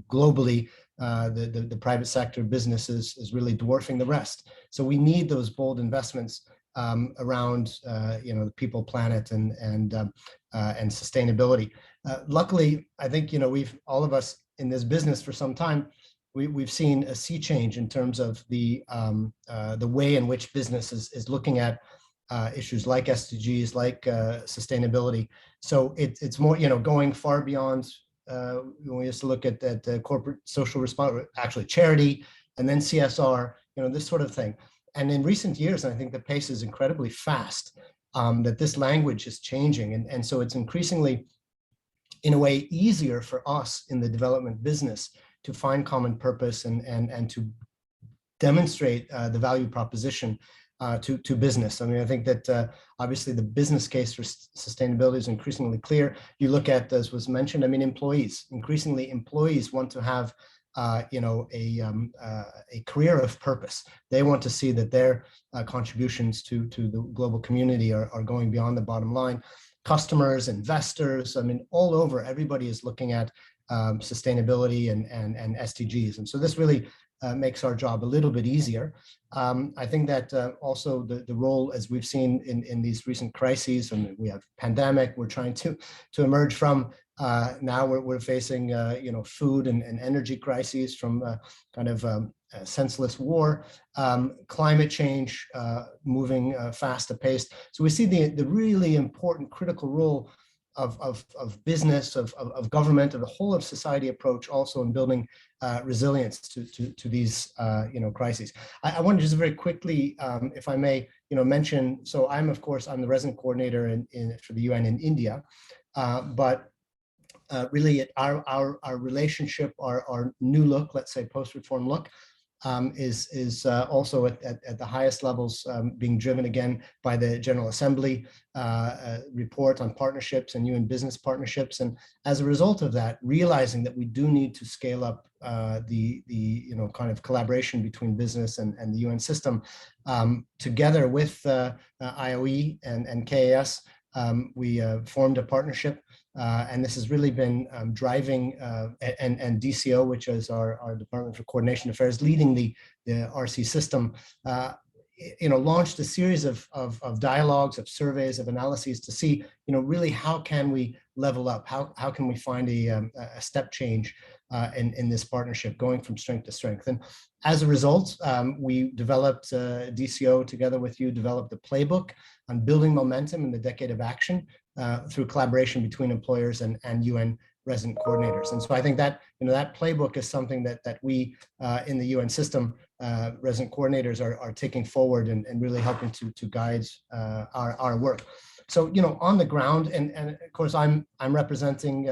globally the private sector business is really dwarfing the rest. So we need those bold investments around the people, planet, and sustainability. Luckily, I think we've all of us in this business for some time. We've seen a sea change in terms of the way in which business is looking at issues like SDGs, like sustainability. So it's more going far beyond. We used to look at corporate social responsibility, actually charity, and then CSR, this sort of thing. And in recent years, I think the pace is incredibly fast, that this language is changing. And so it's increasingly, in a way, easier for us in the development business to find common purpose and to demonstrate the value proposition to business. I mean, I think that obviously the business case for sustainability is increasingly clear. You look at, as was mentioned, I mean, increasingly employees want to have a career of purpose. They want to see that their contributions to the global community are going beyond the bottom line. Customers, investors, I mean, all over, everybody is looking at sustainability and SDGs. And so this really makes our job a little bit easier. I think that also the role, as we've seen in these recent crises, and we have pandemic, we're trying to emerge from. Now we're facing food and energy crises from kind of senseless war, climate change moving fast apace. So we see the really important critical role of business, of government, of the whole of society approach also in building resilience to these crises. I want to just very quickly, if I may, mention. So I'm the resident coordinator for the UN in India, but really our relationship, our new look, let's say post-reform look, is also at the highest levels being driven again by the General Assembly report on partnerships and UN business partnerships. And as a result of that, realizing that we do need to scale up the kind of collaboration between business and the UN system, together with IOE and KAS, we formed a partnership. And this has really been driving, and DCO, which is our Department for Coordination Affairs, leading the RC system, launched a series of dialogues, of surveys, of analyses to see, really how can we level up? How can we find a step change in this partnership, going from strength to strength? And as a result, we developed DCO together with you, developed a playbook on building momentum in the Decade of Action through collaboration between employers and UN resident coordinators. And so I think that, that playbook is something that we in the UN system, resident coordinators are taking forward and really helping to guide our work. So, on the ground, and of course, I'm representing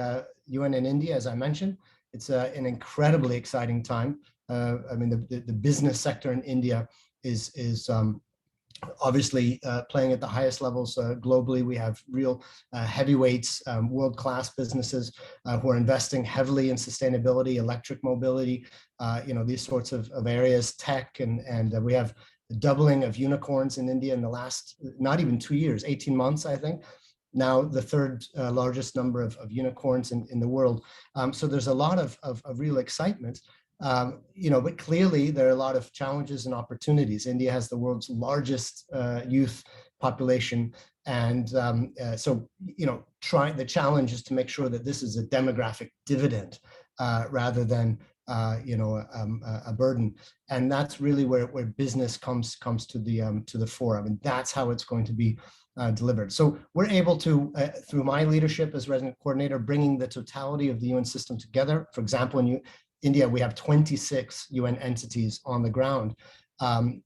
UN in India, as I mentioned. It's an incredibly exciting time. I mean, the business sector in India is obviously playing at the highest levels globally. We have real heavyweights, world-class businesses who are investing heavily in sustainability, electric mobility, these sorts of areas, tech, and we have the doubling of unicorns in India in the last, not even 2 years, 18 months, I think. Now the third largest number of unicorns in the world. So there's a lot of real excitement. But clearly there are a lot of challenges and opportunities. India has the world's largest youth population. And so, the challenge is to make sure that this is a demographic dividend rather than, a burden. And that's really where business comes to the fore. I mean, that's how it's going to be delivered. So we're able to, through my leadership as resident coordinator, bringing the totality of the UN system together. For example, in India, we have 26 UN entities on the ground,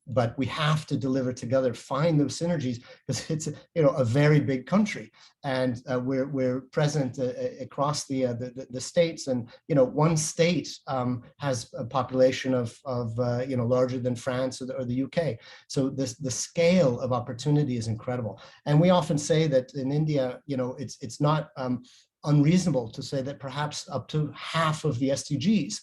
but we have to deliver together, find those synergies, because it's a very big country, and we're present across the states, and one state has a population of larger than France or the UK. So the scale of opportunity is incredible, and we often say that in India, it's not unreasonable to say that perhaps up to half of the SDGs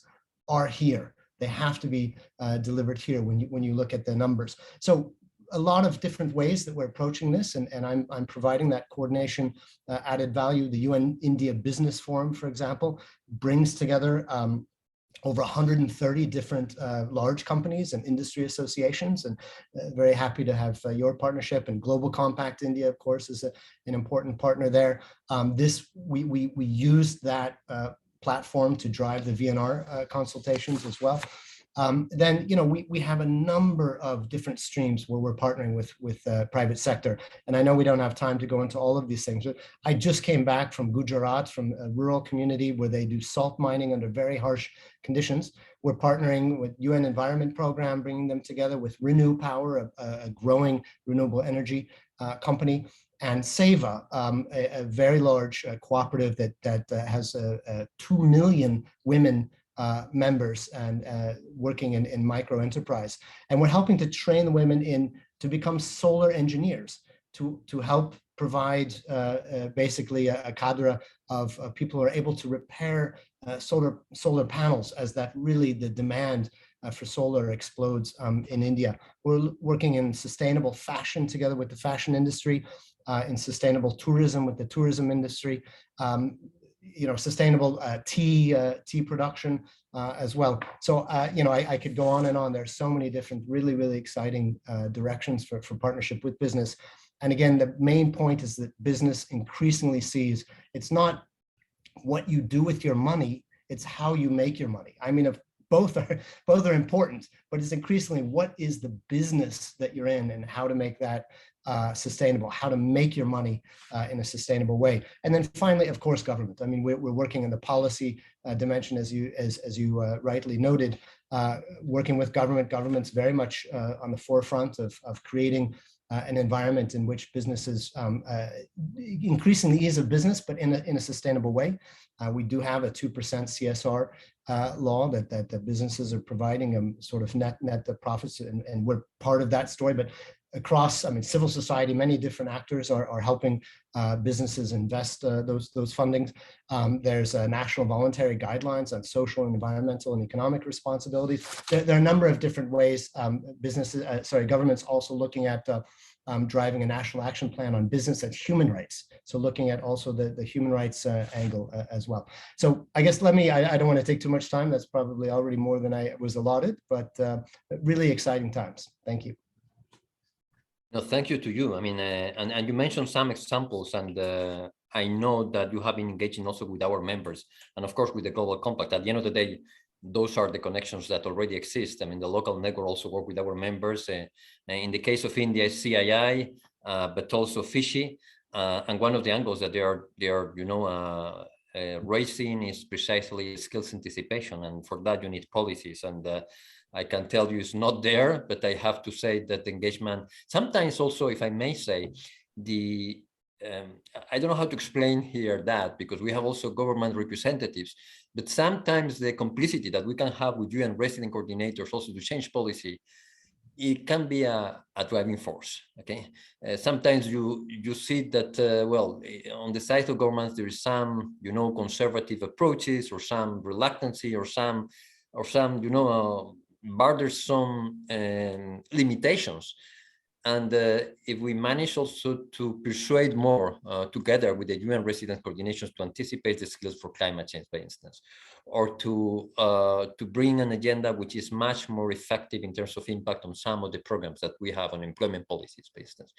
are here. They have to be delivered here when you look at the numbers. So a lot of different ways that we're approaching this, and I'm providing that coordination added value. The UN India Business Forum, for example, brings together over 130 different large companies and industry associations, and very happy to have your partnership. And Global Compact India, of course, is an important partner there. We used that platform to drive the VNR consultations as well. Then, we have a number of different streams where we're partnering with private sector. And I know we don't have time to go into all of these things, but I just came back from Gujarat, from a rural community where they do salt mining under very harsh conditions. We're partnering with UN Environment Program, bringing them together with Renew Power, a growing renewable energy company, and SEVA, a very large cooperative that has 2 million women members and working in micro enterprise. And we're helping to train the women to become solar engineers, to help provide basically a cadre of people who are able to repair solar panels, as that really the demand for solar explodes in India. We're working in sustainable fashion together with the fashion industry, in sustainable tourism with the tourism industry, sustainable tea production as well. So, I could go on and on. There's so many different really, really exciting directions for partnership with business. And again, the main point is that business increasingly sees it's not what you do with your money, it's how you make your money. I mean, both are important, but it's increasingly what is the business that you're in and how to make that sustainable, how to make your money in a sustainable way. And then finally, of course, government. I mean, we're working in the policy dimension, as you rightly noted, working with government's very much on the forefront of creating an environment in which businesses increasingly ease of business, but in a sustainable way. We do have a 2% CSR law that the businesses are providing sort of net profits, and we're part of that story. But across, civil society, many different actors are helping businesses invest those fundings. There's national voluntary guidelines on social and environmental and economic responsibilities. There are a number of different ways governments also looking at driving a national action plan on business and human rights. So looking at also the human rights angle as well. So I guess I don't want to take too much time. That's probably already more than I was allotted, but really exciting times. Thank you. No, thank you to you. I mean, and you mentioned some examples, and I know that you have been engaging also with our members, and of course with the Global Compact. At the end of the day, those are the connections that already exist. I mean, the local network also work with our members. In the case of India, it's CII, but also Fiji, and one of the angles that they are raising is precisely skills anticipation, and for that you need policies. And I can tell you it's not there, but I have to say that the engagement, sometimes also, if I may say, I don't know how to explain here that, because we have also government representatives, but sometimes the complicity that we can have with UN resident coordinators also to change policy, it can be a driving force. Okay, sometimes you see that well, on the side of governments there is some conservative approaches, or some reluctancy, or some burdensome limitations. And if we manage also to persuade more together with the UN resident coordinations to anticipate the skills for climate change, for instance, or to bring an agenda which is much more effective in terms of impact on some of the programs that we have on employment policies, for instance,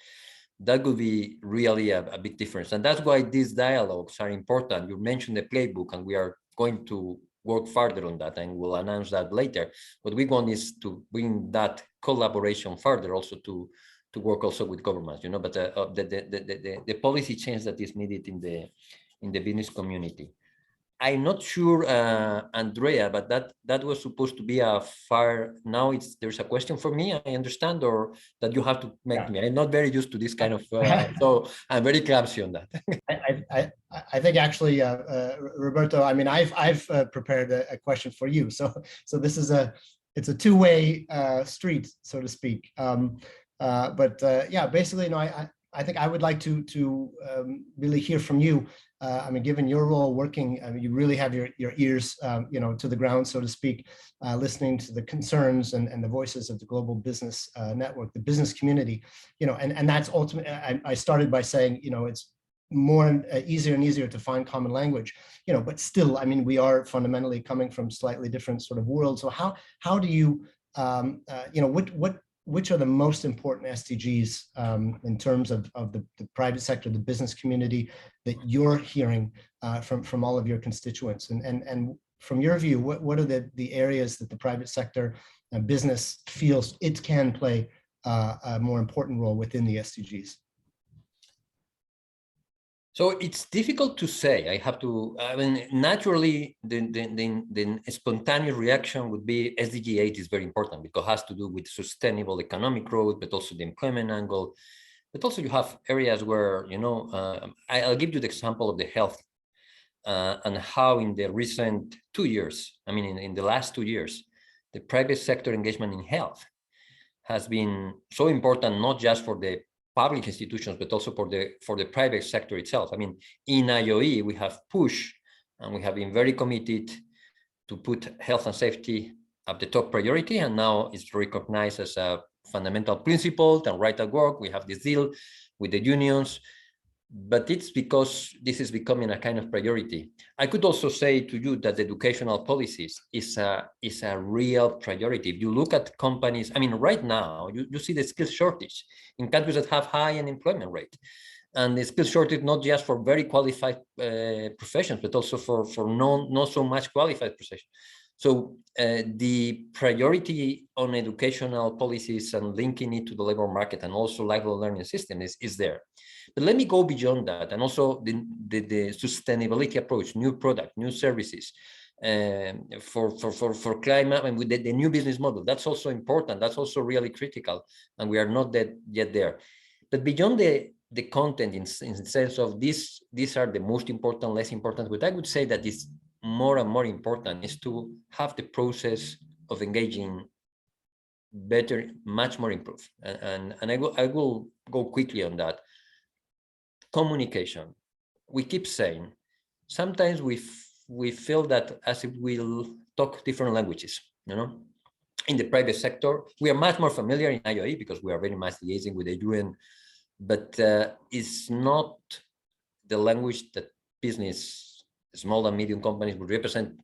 that would be really a big difference. And that's why these dialogues are important. You mentioned the playbook, and we are going to work further on that, and we'll announce that later. What we want is to bring that collaboration further, also to work also with governments, but the policy change that is needed in the business community. I'm not sure, Andrea, but that was supposed to be a far. Now there's a question for me, I understand, or that you have to make me. I'm not very used to this kind of, so I'm very clumsy on that. I think actually, Roberto, I mean, I've prepared a question for you. So this is it's a two-way street, so to speak. Yeah, basically, I think I would like to really hear from you. I mean, given your role working, I mean, you really have your ears, to the ground, so to speak, listening to the concerns and the voices of the global business network, the business community, and that's ultimately, I started by saying, it's more easier and easier to find common language, but still, I mean, we are fundamentally coming from slightly different sort of worlds. So how do you, which are the most important SDGs in terms of the private sector, the business community, that you're hearing from all of your constituents? And from your view, what are the areas that the private sector and business feels it can play a more important role within the SDGs? So it's difficult to say. I mean, naturally, the spontaneous reaction would be SDG 8 is very important because it has to do with sustainable economic growth, but also the employment angle. But also you have areas where, I'll give you the example of the health and how in the recent 2 years, I mean, in the last 2 years, the private sector engagement in health has been so important, not just for the public institutions, but also for the private sector itself. I mean, in IOE, we have pushed and we have been very committed to put health and safety at the top priority, and now it's recognized as a fundamental principle and right at work. We have this deal with the unions, but it's because this is becoming a kind of priority. I could also say to you that educational policies is a real priority. If you look at companies, I mean, right now, you see the skills shortage in countries that have high unemployment rate. And the skills shortage, not just for very qualified professions, but also for not so much qualified professions. So the priority on educational policies and linking it to the labor market and also lifelong learning system is there. But let me go beyond that, and also the sustainability approach, new product, new services for climate, and with the new business model. That's also important. That's also really critical, and we are not yet there. But beyond the content, in the sense of these are the most important, less important. But I would say that it's more and more important is to have the process of engaging better, much more improved. And I will go quickly on that. Communication. We keep saying, sometimes we feel that as if we'll talk different languages, In the private sector, we are much more familiar in IOE because we are very much liaising with the UN, but it's not the language that business, small and medium companies would represent.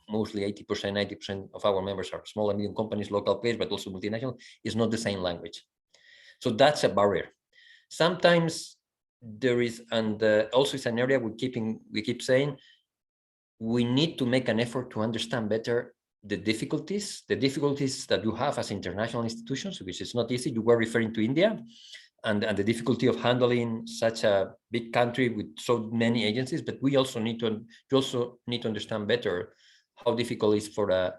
Mostly 80%, 90% of our members are small and medium companies, local players, but also multinational, is not the same language. So that's a barrier. Sometimes there is, and also it's an area we keep saying, we need to make an effort to understand better the difficulties that you have as international institutions, which is not easy. You were referring to India and the difficulty of handling such a big country with so many agencies, but we also need to understand better how difficult it is for a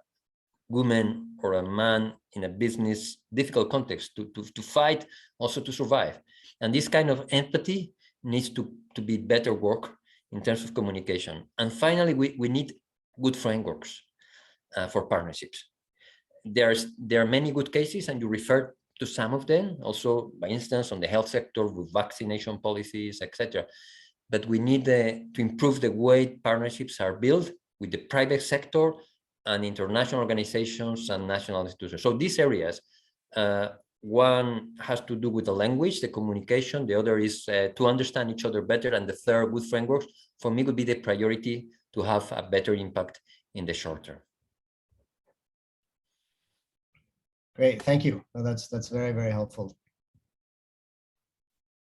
woman or a man in a business difficult context to fight, also to survive. And this kind of empathy needs to be better work in terms of communication. And finally, we need good frameworks for partnerships. There are many good cases, and you referred to some of them, also, by instance, on the health sector with vaccination policies, etc. But we need to improve the way partnerships are built with the private sector and international organizations and national institutions. So these areas, one has to do with the language, the communication, the other is to understand each other better, and the third, good frameworks, for me would be the priority to have a better impact in the short term. Great, thank you. Well, that's very, very helpful.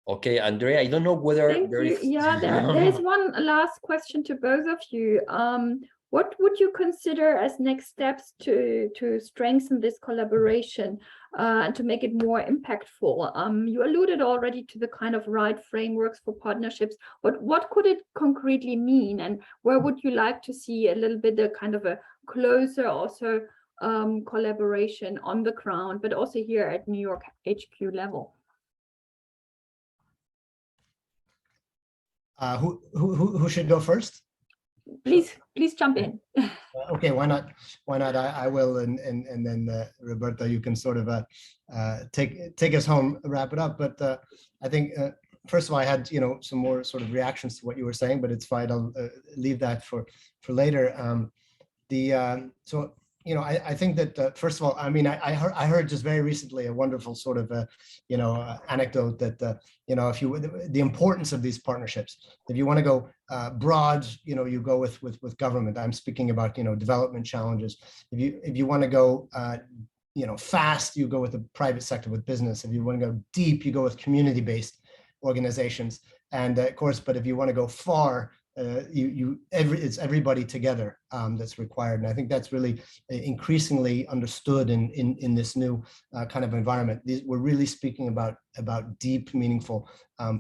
Okay, Andrea, I don't know whether there is... Yeah, there is one last question to both of you. What would you consider as next steps to strengthen this collaboration and to make it more impactful? You alluded already to the kind of right frameworks for partnerships. What could it concretely mean, and where would you like to see a little bit of kind of a closer also collaboration on the ground, but also here at New York HQ level? Who should go first? Please jump in. Okay, why not? I will, and then Roberto, you can sort of take us home, wrap it up. But I think first of all, I had some more sort of reactions to what you were saying, but it's fine. I'll leave that for later. I think that first of all, I mean, I heard just very recently a wonderful sort of anecdote that if you the importance of these partnerships. If you want to go broad, you go with government. I'm speaking about development challenges. If you want to go fast, you go with the private sector, with business. If you want to go deep, you go with community-based organizations. And of course, but if you want to go far, it's everybody together that's required, and I think that's really increasingly understood in this new kind of environment. We're really speaking about deep, meaningful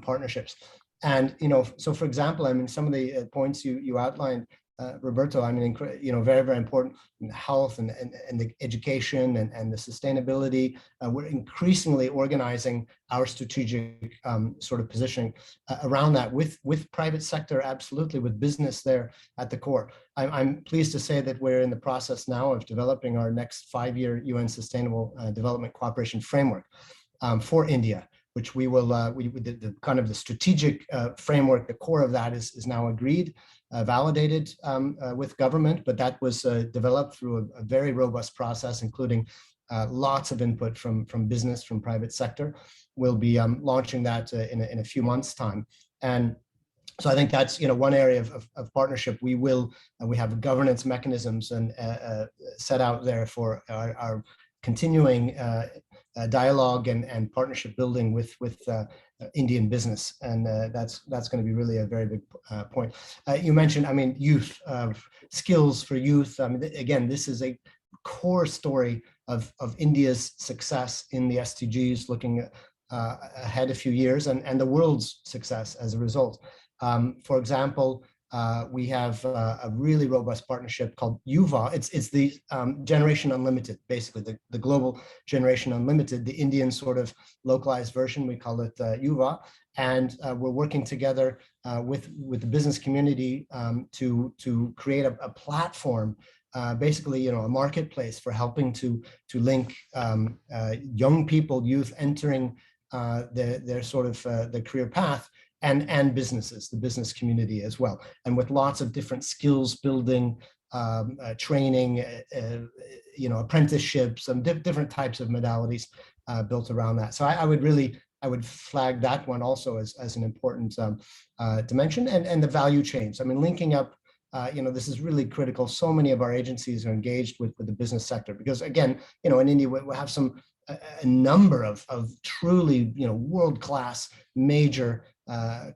partnerships, and so for example, I mean, some of the points you outlined, Roberto, I mean, very, very important. Health and the education and the sustainability. We're increasingly organizing our strategic sort of positioning around that with private sector, absolutely, with business there at the core. I'm pleased to say that we're in the process now of developing our next 5-year UN Sustainable Development Cooperation Framework for India, which we will, the kind of the strategic framework, the core of that is now agreed, validated with government, but that was developed through a very robust process, including lots of input from business, from private sector. We'll be launching that in a few months' time. And so I think that's one area of partnership. We have governance mechanisms and set out there for our continuing dialogue and partnership building with Indian business, and that's going to be really a very big point. You mentioned, I mean, youth, skills for youth. I mean, again, this is a core story of India's success in the SDGs, looking ahead a few years, and the world's success as a result. For example, we have a really robust partnership called UVA. It's the Generation Unlimited, basically the global Generation Unlimited, the Indian sort of localized version. We call it UVA, and we're working together with the business community to create a platform, basically a marketplace for helping to link young people, youth entering their sort of the career path, and businesses, the business community as well, and with lots of different skills building, training, apprenticeships, and different types of modalities built around that. So I would flag that one also as an important dimension, and the value chains. I mean, linking up, this is really critical. So many of our agencies are engaged with the business sector, because again, in India we have some a number of truly, world-class major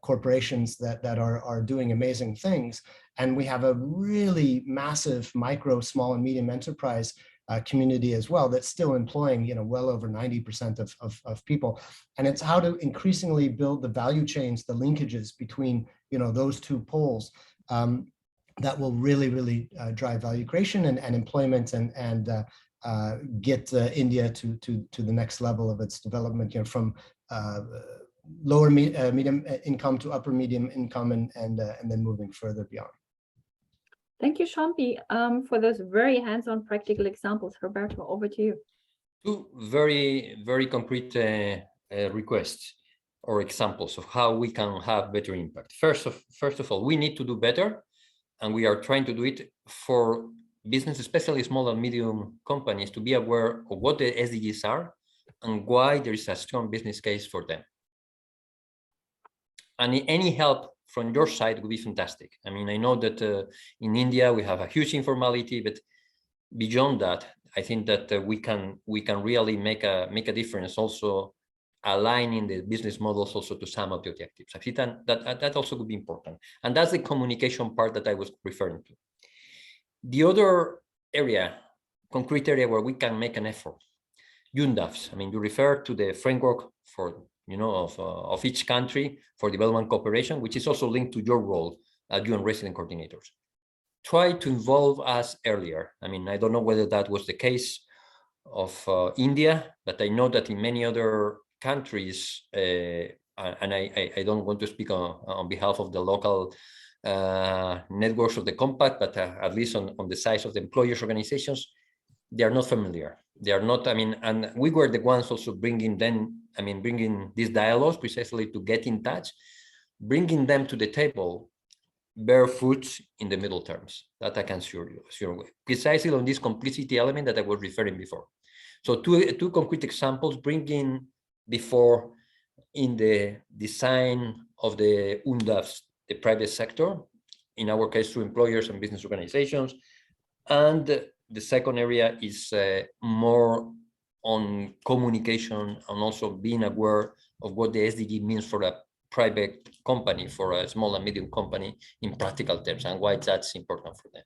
corporations that are doing amazing things. And we have a really massive micro, small, and medium enterprise community as well that's still employing, well over 90% of people. And it's how to increasingly build the value chains, the linkages between, those two poles that will really drive value creation and employment and get India to the next level of its development, from lower medium income to upper medium income and then moving further beyond. Thank you, Shampi, for those very hands-on practical examples. Roberto, over to you. Two very concrete requests or examples of how we can have better impact. First of all, we need to do better, and we are trying to do it for business, especially small and medium companies, to be aware of what the SDGs are and why there is a strong business case for them. And any help from your side would be fantastic. I mean, I know that in India we have a huge informality, but beyond that, I think that we can really make a difference, also aligning the business models also to some of the objectives. I think that also would be important, and that's the communication part that I was referring to. The other area, concrete area where we can make an effort, UNDAFs. I mean, you refer to the framework for of each country for development cooperation, which is also linked to your role as UN resident coordinators. Try to involve us earlier. I mean, I don't know whether that was the case of India, but I know that in many other countries, and I don't want to speak on behalf of the local networks of the compact, but at least on the size of the employers' organizations, they are not familiar. They are not, I mean, and we were the ones also bringing these dialogues precisely to get in touch, bringing them to the table, bear fruits in the middle terms. That I can assure you, precisely on this complicity element that I was referring before. So two concrete examples, bringing before in the design of the UNDAFs, the private sector, in our case through employers and business organizations. And the second area is more on communication and also being aware of what the SDG means for a private company, for a small and medium company in practical terms, and why that's important for them.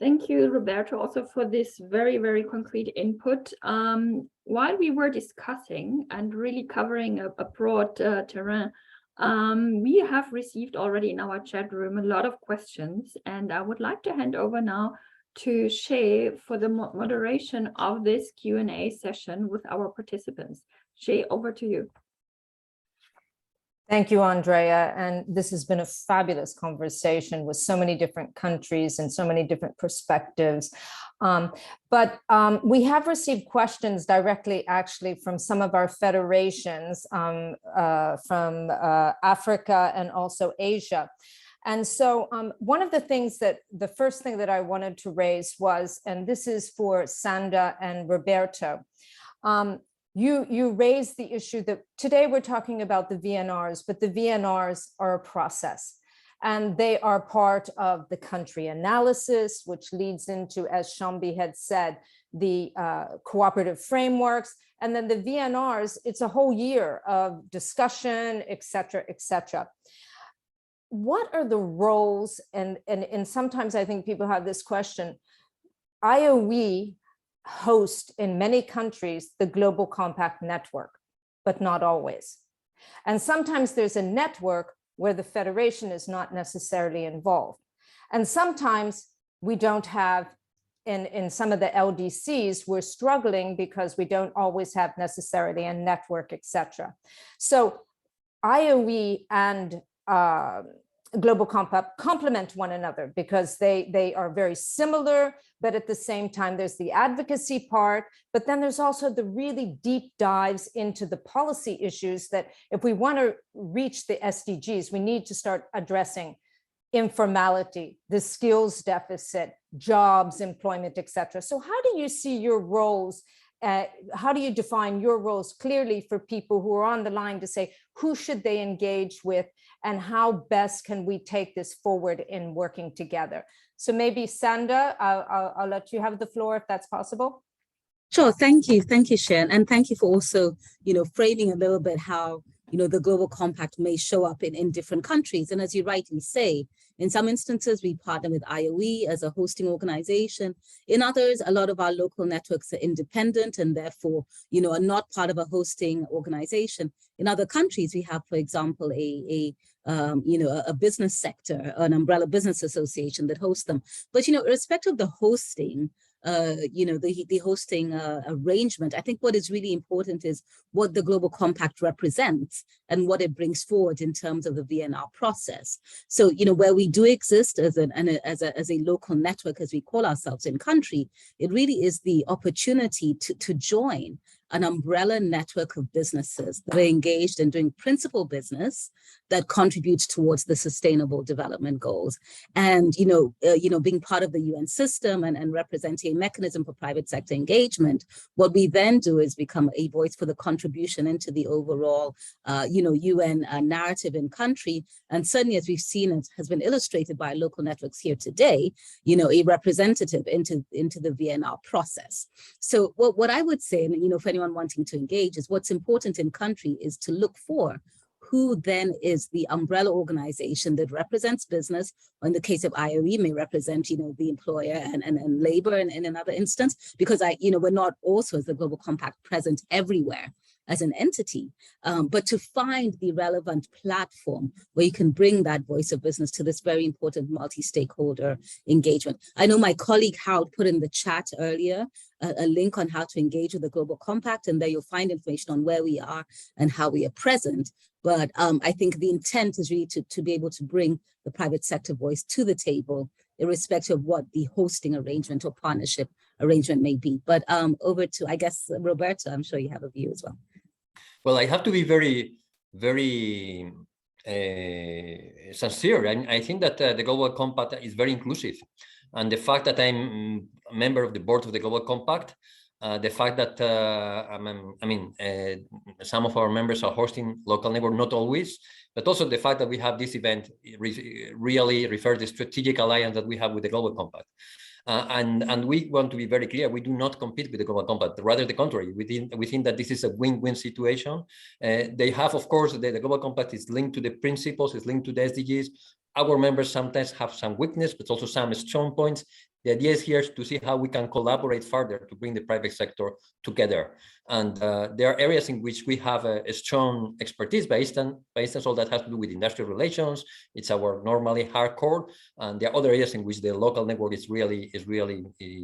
Thank you, Roberto, also for this very concrete input. While we were discussing and really covering a broad terrain, we have received already in our chat room a lot of questions, and I would like to hand over now to Shay for the moderation of this Q&A session with our participants. Shay, over to you. Thank you, Andrea. And this has been a fabulous conversation with so many different countries and so many different perspectives. But we have received questions directly, actually, from some of our federations from Africa and also Asia. And so one of the things the first thing that I wanted to raise was, and this is for Sanda and Roberto, you raised the issue that today we're talking about the VNRs, but the VNRs are a process, and they are part of the country analysis, which leads into, as Shambi had said, the cooperative frameworks. And then the VNRs, it's a whole year of discussion, et cetera, et cetera. What are the roles, and sometimes I think people have this question, IOE host in many countries the Global Compact Network, but not always. And sometimes there's a network where the federation is not necessarily involved. And sometimes we don't have, in some of the LDCs, we're struggling because we don't always have necessarily a network, etc. So IOE and Global Compact complement one another because they are very similar, but at the same time, there's the advocacy part, but then there's also the really deep dives into the policy issues that if we want to reach the SDGs, we need to start addressing informality, the skills deficit, jobs, employment, etc. So how do you see your roles? How do you define your roles clearly for people who are on the line to say, who should they engage with and how best can we take this forward in working together? So maybe Sanda, I'll let you have the floor if that's possible. Sure, thank you, Sharon, and thank you for also, framing a little bit how, the Global Compact may show up in different countries. And as you rightly say, in some instances, we partner with IOE as a hosting organization. In others, a lot of our local networks are independent and therefore, are not part of a hosting organization. In other countries, we have, for example, a business sector, an umbrella business association that hosts them. But, irrespective of the hosting, the hosting arrangement, I think what is really important is what the Global Compact represents and what it brings forward in terms of the VNR process. So, where we do exist as a local network, as we call ourselves in country, it really is the opportunity to join an umbrella network of businesses that are engaged in doing principal business that contributes towards the sustainable development goals. And, being part of the UN system and representing a mechanism for private sector engagement, what we then do is become a voice for the contribution into the overall, UN narrative in country. And certainly, as we've seen, it has been illustrated by local networks here today, a representative into the VNR process. So what I would say, and, for anyone wanting to engage, is what's important in country is to look for who then is the umbrella organization that represents business, or in the case of IOE may represent, the employer and labor in another instance, because we're not also as the Global Compact present everywhere as an entity, but to find the relevant platform where you can bring that voice of business to this very important multi-stakeholder engagement. I know my colleague Harold put in the chat earlier a link on how to engage with the Global Compact, and there you'll find information on where we are and how we are present. But I think the intent is really to be able to bring the private sector voice to the table, irrespective of what the hosting arrangement or partnership arrangement may be. But over to, I guess, Roberto, I'm sure you have a view as well. Well, I have to be very, very sincere. I think that the Global Compact is very inclusive. And the fact that I'm a member of the board of the Global Compact, the fact that, some of our members are hosting local network, not always, but also the fact that we have this event really refers to the strategic alliance that we have with the Global Compact. And we want to be very clear, we do not compete with the Global Compact, rather the contrary. We think that this is a win-win situation. They have, of course, the Global Compact is linked to the principles, it's linked to the SDGs. Our members sometimes have some weakness, but also some strong points. The idea is here to see how we can collaborate further to bring the private sector together. And there are areas in which we have a strong expertise. By instance, all that has to do with industrial relations. It's our normally hardcore. And there are other areas in which the local network is really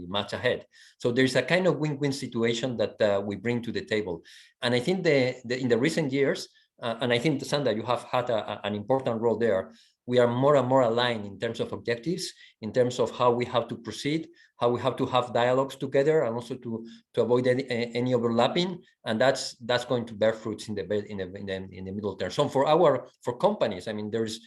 much ahead. So there's a kind of win-win situation that we bring to the table. And I think in the recent years, and I think, Sandra, you have had an important role there. We are more and more aligned in terms of objectives, in terms of how we have to proceed, how we have to have dialogues together, and also to avoid any overlapping. And that's going to bear fruits in the middle term. So for companies, I mean, there's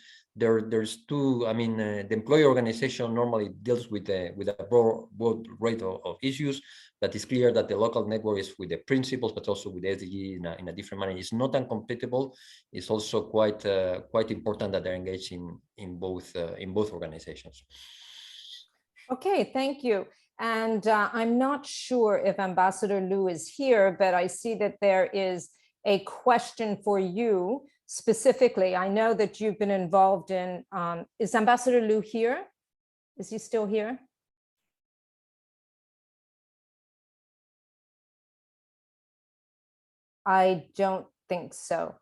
two. I mean, the employee organization normally deals with a broad rate of issues, but it's clear that the local network is with the principles, but also with SDG in a different manner. It's not uncompatible. It's also quite important that they're engaged in both organizations. Okay, thank you. And I'm not sure if Ambassador Liu is here, but I see that there is a question for you specifically. I know that you've been involved in, is Ambassador Liu here? Is he still here? I don't think so.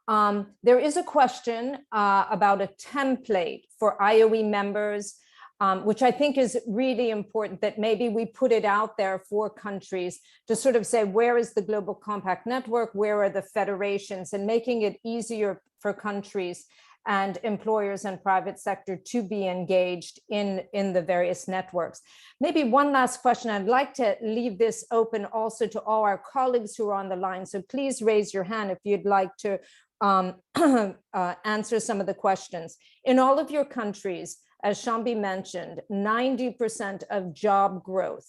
There is a question about a template for IOE members, which I think is really important, that maybe we put it out there for countries to sort of say, where is the Global Compact network? Where are the federations? And making it easier for countries and employers and private sector to be engaged in the various networks. Maybe one last question. I'd like to leave this open also to all our colleagues who are on the line. So please raise your hand if you'd like to answer some of the questions. In all of your countries, as Shambi mentioned, 90% of job growth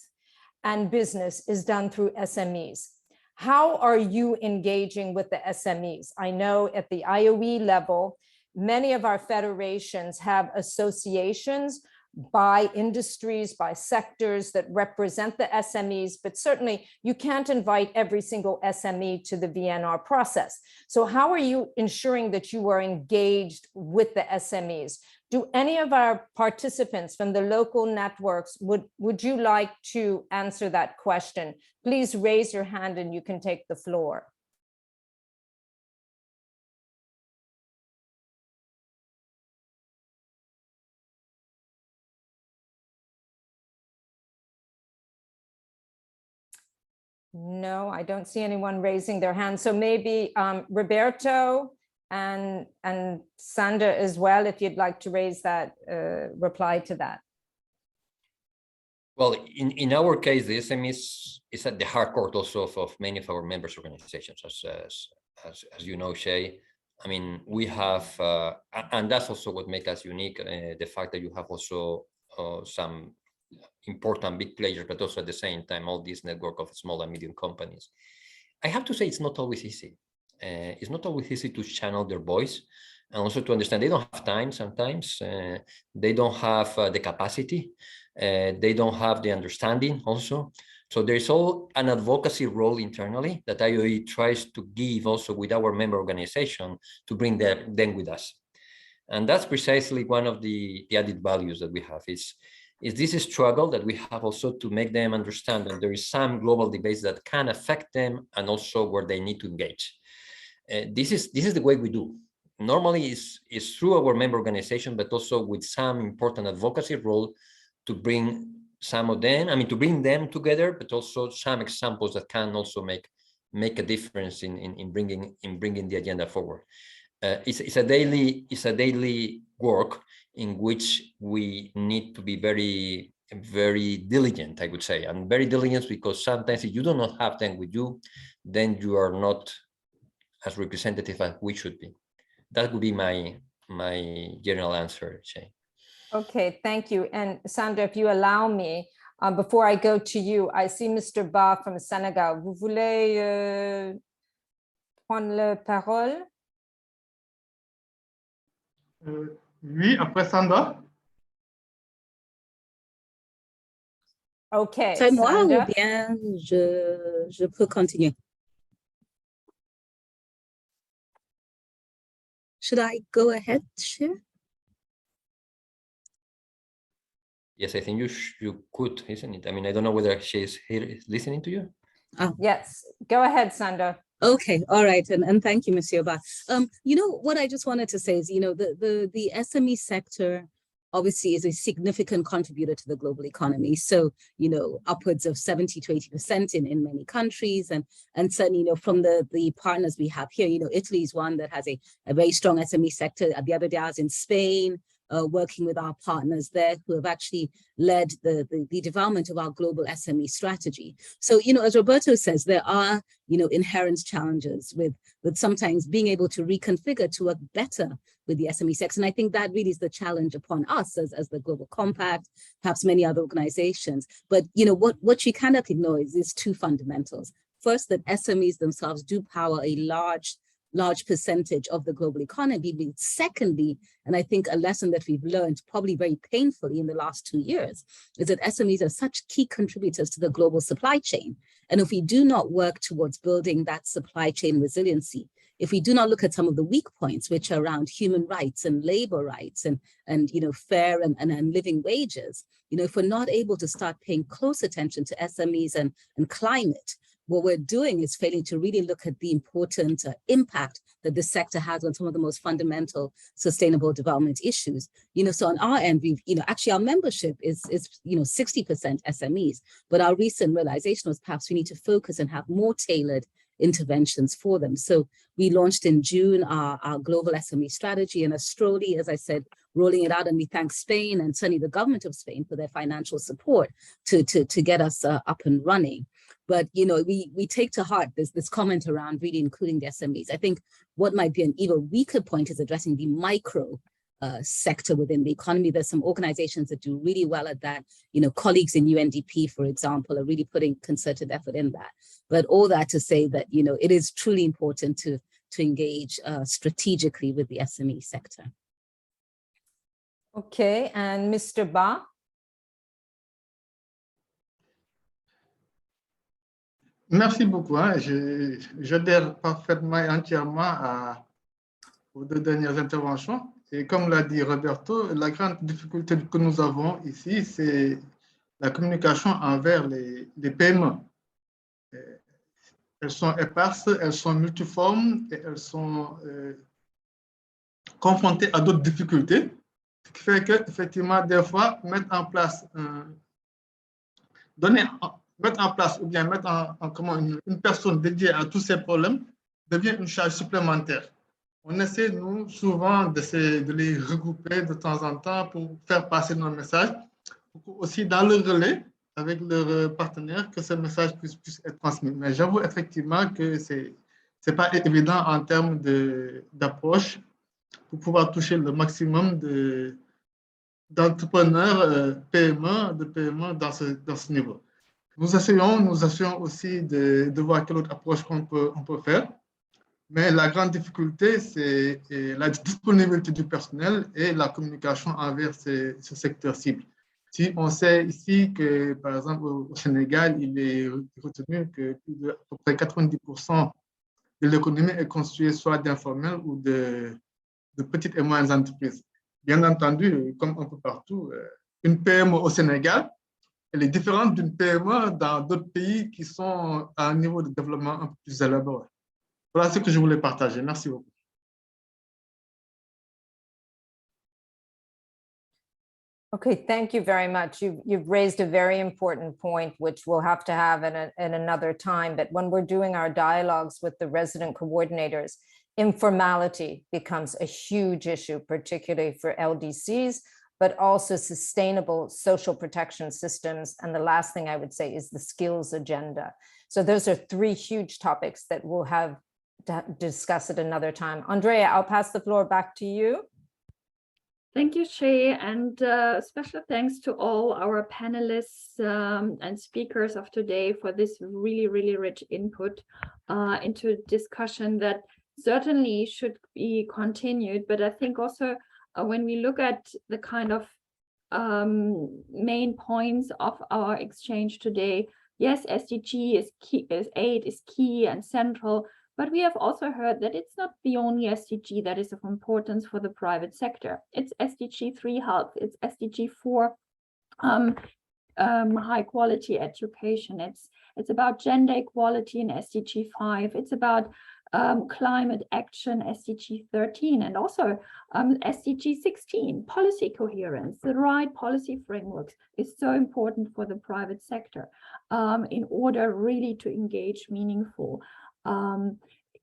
and business is done through SMEs. How are you engaging with the SMEs? I know at the IOE level, many of our federations have associations by industries, by sectors that represent the SMEs, but certainly you can't invite every single SME to the VNR process. So how are you ensuring that you are engaged with the SMEs? Do any of our participants from the local networks, would you like to answer that question? Please raise your hand and you can take the floor. No, I don't see anyone raising their hand. So maybe Roberto and Sandra as well, if you'd like to raise that, reply to that. Well, in our case, the SMEs is at the heart core also of many of our members organizations, as you know, Shay. I mean, we have, and that's also what makes us unique, the fact that you have also some important big players, but also at the same time, all this network of small and medium companies. I have to say it's not always easy. It's not always easy to channel their voice and also to understand they don't have time sometimes. They don't have the capacity. They don't have the understanding also. So there's all an advocacy role internally that IOE tries to give also with our member organization to bring them with us. And that's precisely one of the added values that we have is this struggle that we have also to make them understand that there is some global debates that can affect them and also where they need to engage. This is the way we do. Normally it's through our member organization, but also with some important advocacy role to bring some of them, I mean, to bring them together, but also some examples that can also make a difference in bringing the agenda forward. It's a daily work in which we need to be very, very diligent, I would say, and very diligent because sometimes if you do not have them with you, then you are not as representative as we should be. That would be my general answer, Shay. Okay, thank you. And Sandra, if you allow me, before I go to you, I see Mr. Ba from Senegal. Vous voulez prendre la parole? Oui, après Sandra. Okay, C'est moi Sandra. ou bien je peux continuer? Should I go ahead, share? Yes, I think you could, isn't it? I mean, I don't know whether she's here listening to you. Oh. Yes, go ahead, Sandra. Okay, all right, and thank you, Monsieur Ba. You know, what I just wanted to say is, you know, the SME sector obviously is a significant contributor to the global economy. So, you know, upwards of 70 to 80% in many countries. And certainly, you know, from the partners we have here, you know, Italy is one that has a very strong SME sector. The other day I was in Spain, working with our partners there who have actually led the development of our global SME strategy. So, you know, as Roberto says, there are, you know, inherent challenges with sometimes being able to reconfigure to work better with the SME sector. And I think that really is the challenge upon us as the Global Compact, perhaps many other organizations. But, you know, what you cannot ignore is two fundamentals. First, that SMEs themselves do power a large percentage of the global economy. But secondly, and I think a lesson that we've learned probably very painfully in the last 2 years, is that SMEs are such key contributors to the global supply chain. And if we do not work towards building that supply chain resiliency, if we do not look at some of the weak points, which are around human rights and labor rights and you know, fair and living wages, you know, if we're not able to start paying close attention to SMEs and climate, what we're doing is failing to really look at the important impact that this sector has on some of the most fundamental sustainable development issues. You know, so on our end, we've, you know, actually our membership is you know, 60% SMEs, but our recent realization was perhaps we need to focus and have more tailored interventions for them. So we launched in June our global SME strategy, and slowly, as I said, rolling it out, and we thank Spain and certainly the government of Spain for their financial support to get us up and running. But, you know, we take to heart this comment around really including the SMEs. I think what might be an even weaker point is addressing the micro sector within the economy. There's some organizations that do really well at that. You know, colleagues in UNDP, for example, are really putting concerted effort in that. But all that to say that, you know, it is truly important to engage strategically with the SME sector. Okay, and Mr. Ba? Merci beaucoup. J'adhère parfaitement et entièrement aux deux dernières interventions. Et comme l'a dit Roberto, la grande difficulté que nous avons ici, c'est la communication envers les paiements. Elles sont éparses, elles sont multiformes et elles sont confrontées à d'autres difficultés, ce qui fait qu'effectivement, des fois, mettre en place ou bien mettre en commun une personne dédiée à tous ces problèmes devient une charge supplémentaire. On essaie, nous, souvent, de les regrouper de temps en temps pour faire passer nos messages, pour aussi dans le relais avec leurs partenaires, que ce message puisse être transmis. Mais j'avoue effectivement que ce n'est pas évident en termes d'approche pour pouvoir toucher le maximum d'entrepreneurs de paiement dans ce niveau. Nous essayons aussi de voir quelle autre approche on peut faire. Mais la grande difficulté, c'est la disponibilité du personnel et la communication envers ce secteur cible. Si on sait ici que, par exemple, au Sénégal, il est retenu que plus de à peu près 90% de l'économie est constituée soit d'informels ou de petites et moyennes entreprises. Bien entendu, comme un peu partout, une PME au Sénégal, elle est différente d'une PME dans d'autres pays qui sont à un niveau de développement un peu plus élaboré. Voilà ce que je voulais partager. Merci beaucoup. Okay, thank you very much. You've raised a very important point, which we'll have to have in another time. But when we're doing our dialogues with the resident coordinators, informality becomes a huge issue, particularly for LDCs, but also sustainable social protection systems. And the last thing I would say is the skills agenda. So those are three huge topics that we'll have to discuss at another time. Andrea, I'll pass the floor back to you. Thank you, Shay, and special thanks to all our panelists and speakers of today for this really, really rich input into discussion that certainly should be continued. But I think also when we look at the kind of main points of our exchange today, yes, SDG is key, 8 is key and central, but we have also heard that it's not the only SDG that is of importance for the private sector. It's SDG 3 health, it's SDG 4 high quality education. It's about gender equality in SDG 5. It's about climate action, SDG 13, and also SDG 16, policy coherence. The right policy frameworks is so important for the private sector in order really to engage meaningful.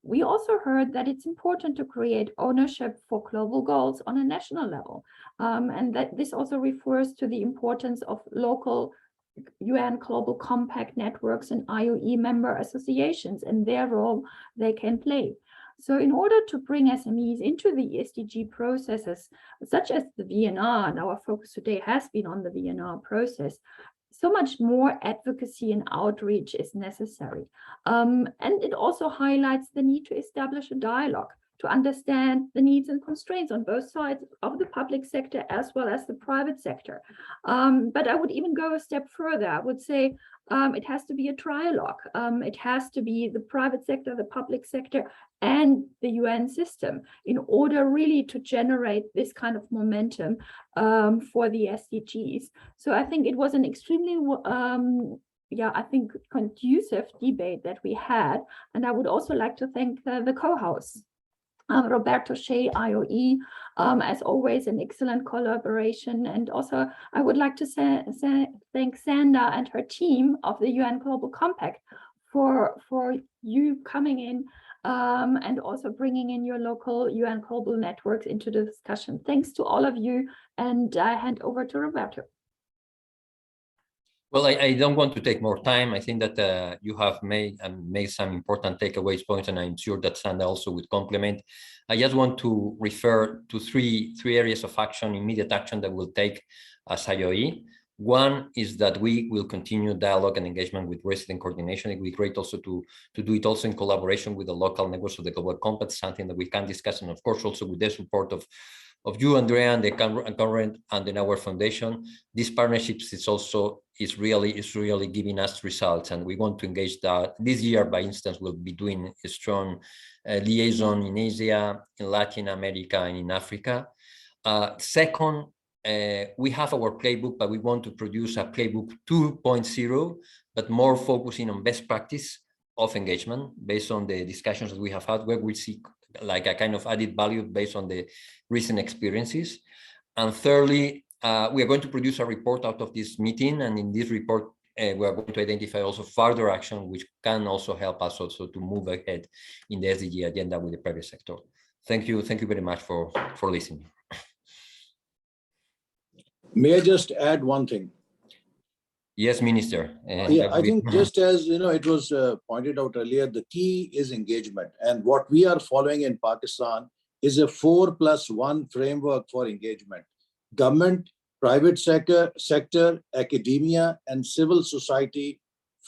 We also heard that it's important to create ownership for global goals on a national level, and that this also refers to the importance of local UN Global Compact networks and IOE member associations and their role they can play. So in order to bring SMEs into the SDG processes, such as the VNR, and our focus today has been on the VNR process, so much more advocacy and outreach is necessary. And it also highlights the need to establish a dialogue to understand the needs and constraints on both sides of the public sector as well as the private sector. But I would even go a step further. I would say it has to be a trialogue. It has to be the private sector, the public sector, and the UN system in order really to generate this kind of momentum for the SDGs. So I think it was an extremely I think conducive debate that we had. And I would also like to thank the co-hosts. Roberto, Shay, IOE, as always, an excellent collaboration. And also, I would like to thank Sanda and her team of the UN Global Compact for you coming in and also bringing in your local UN global networks into the discussion. Thanks to all of you, and I hand over to Roberto. Well, I don't want to take more time. I think that you have made some important takeaways points, and I'm sure that Sanda also would complement. I just want to refer to three areas of action, immediate action that we'll take as IOE. One is that we will continue dialogue and engagement with resident coordination. It would be great also to do it also in collaboration with the local networks of the Global Compact, something that we can discuss, and of course also with the support of of you, Andrea, and the Konrad-Adenauer Foundation. These partnerships is really giving us results, and we want to engage that. This year, by instance, we'll be doing a strong liaison in Asia, in Latin America, and in Africa. Second, we have our playbook, but we want to produce a playbook 2.0, but more focusing on best practice of engagement based on the discussions that we have had, where we see like a kind of added value based on the recent experiences. And thirdly, we are going to produce a report out of this meeting, and in this report, we are going to identify also further action, which can also help us also to move ahead in the SDG agenda with the private sector. Thank you very much for listening. May I just add one thing? Yes, Minister. Yeah, I think just as it was pointed out earlier, the key is engagement. And what we are following in Pakistan is a 4+1 framework for engagement. Government, private sector, academia, and civil society,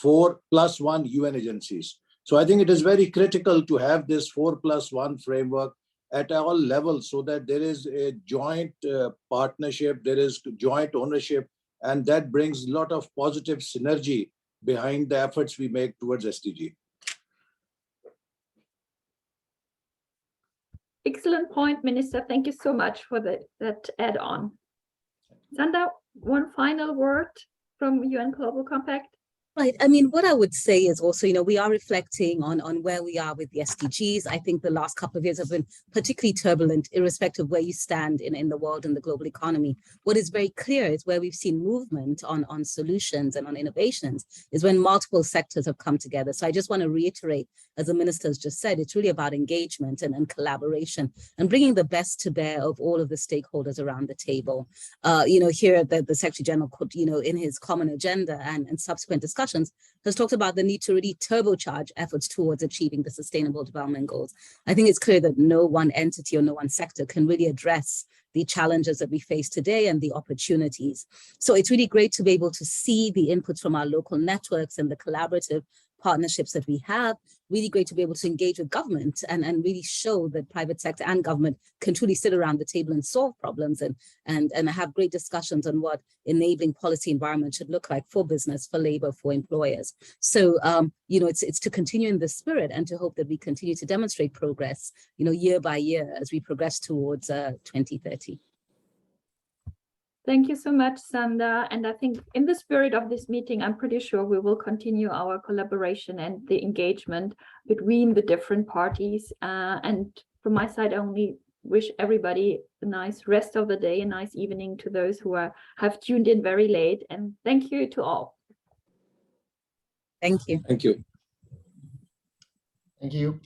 4+1 UN agencies. So I think it is very critical to have this 4+1 framework at all levels, so that there is a joint partnership, there is joint ownership, and that brings a lot of positive synergy behind the efforts we make towards SDG. Excellent point, Minister. Thank you so much for that add-on. Sandra, one final word from UN Global Compact. Right. I mean, what I would say is also, we are reflecting on where we are with the SDGs. I think the last couple of years have been particularly turbulent, irrespective of where you stand in the world and the global economy. What is very clear is where we've seen movement on solutions and on innovations is when multiple sectors have come together. So I just want to reiterate, as the minister has just said, it's really about engagement and collaboration and bringing the best to bear of all of the stakeholders around the table. Here the Secretary General could, in his common agenda and subsequent discussions, has talked about the need to really turbocharge efforts towards achieving the Sustainable Development Goals. I think it's clear that no one entity or no one sector can really address the challenges that we face today and the opportunities. So it's really great to be able to see the inputs from our local networks and the collaborative partnerships that we have. Really great to be able to engage with government and really show that private sector and government can truly sit around the table and solve problems and have great discussions on what enabling policy environment should look like for business, for labor, for employers. So, it's to continue in this spirit and to hope that we continue to demonstrate progress, year by year as we progress towards 2030. Thank you so much, Sandra. And I think in the spirit of this meeting, I'm pretty sure we will continue our collaboration and the engagement between the different parties. And from my side, I only wish everybody a nice rest of the day, a nice evening to those who have tuned in very late. And thank you to all. Thank you. Thank you. Thank you.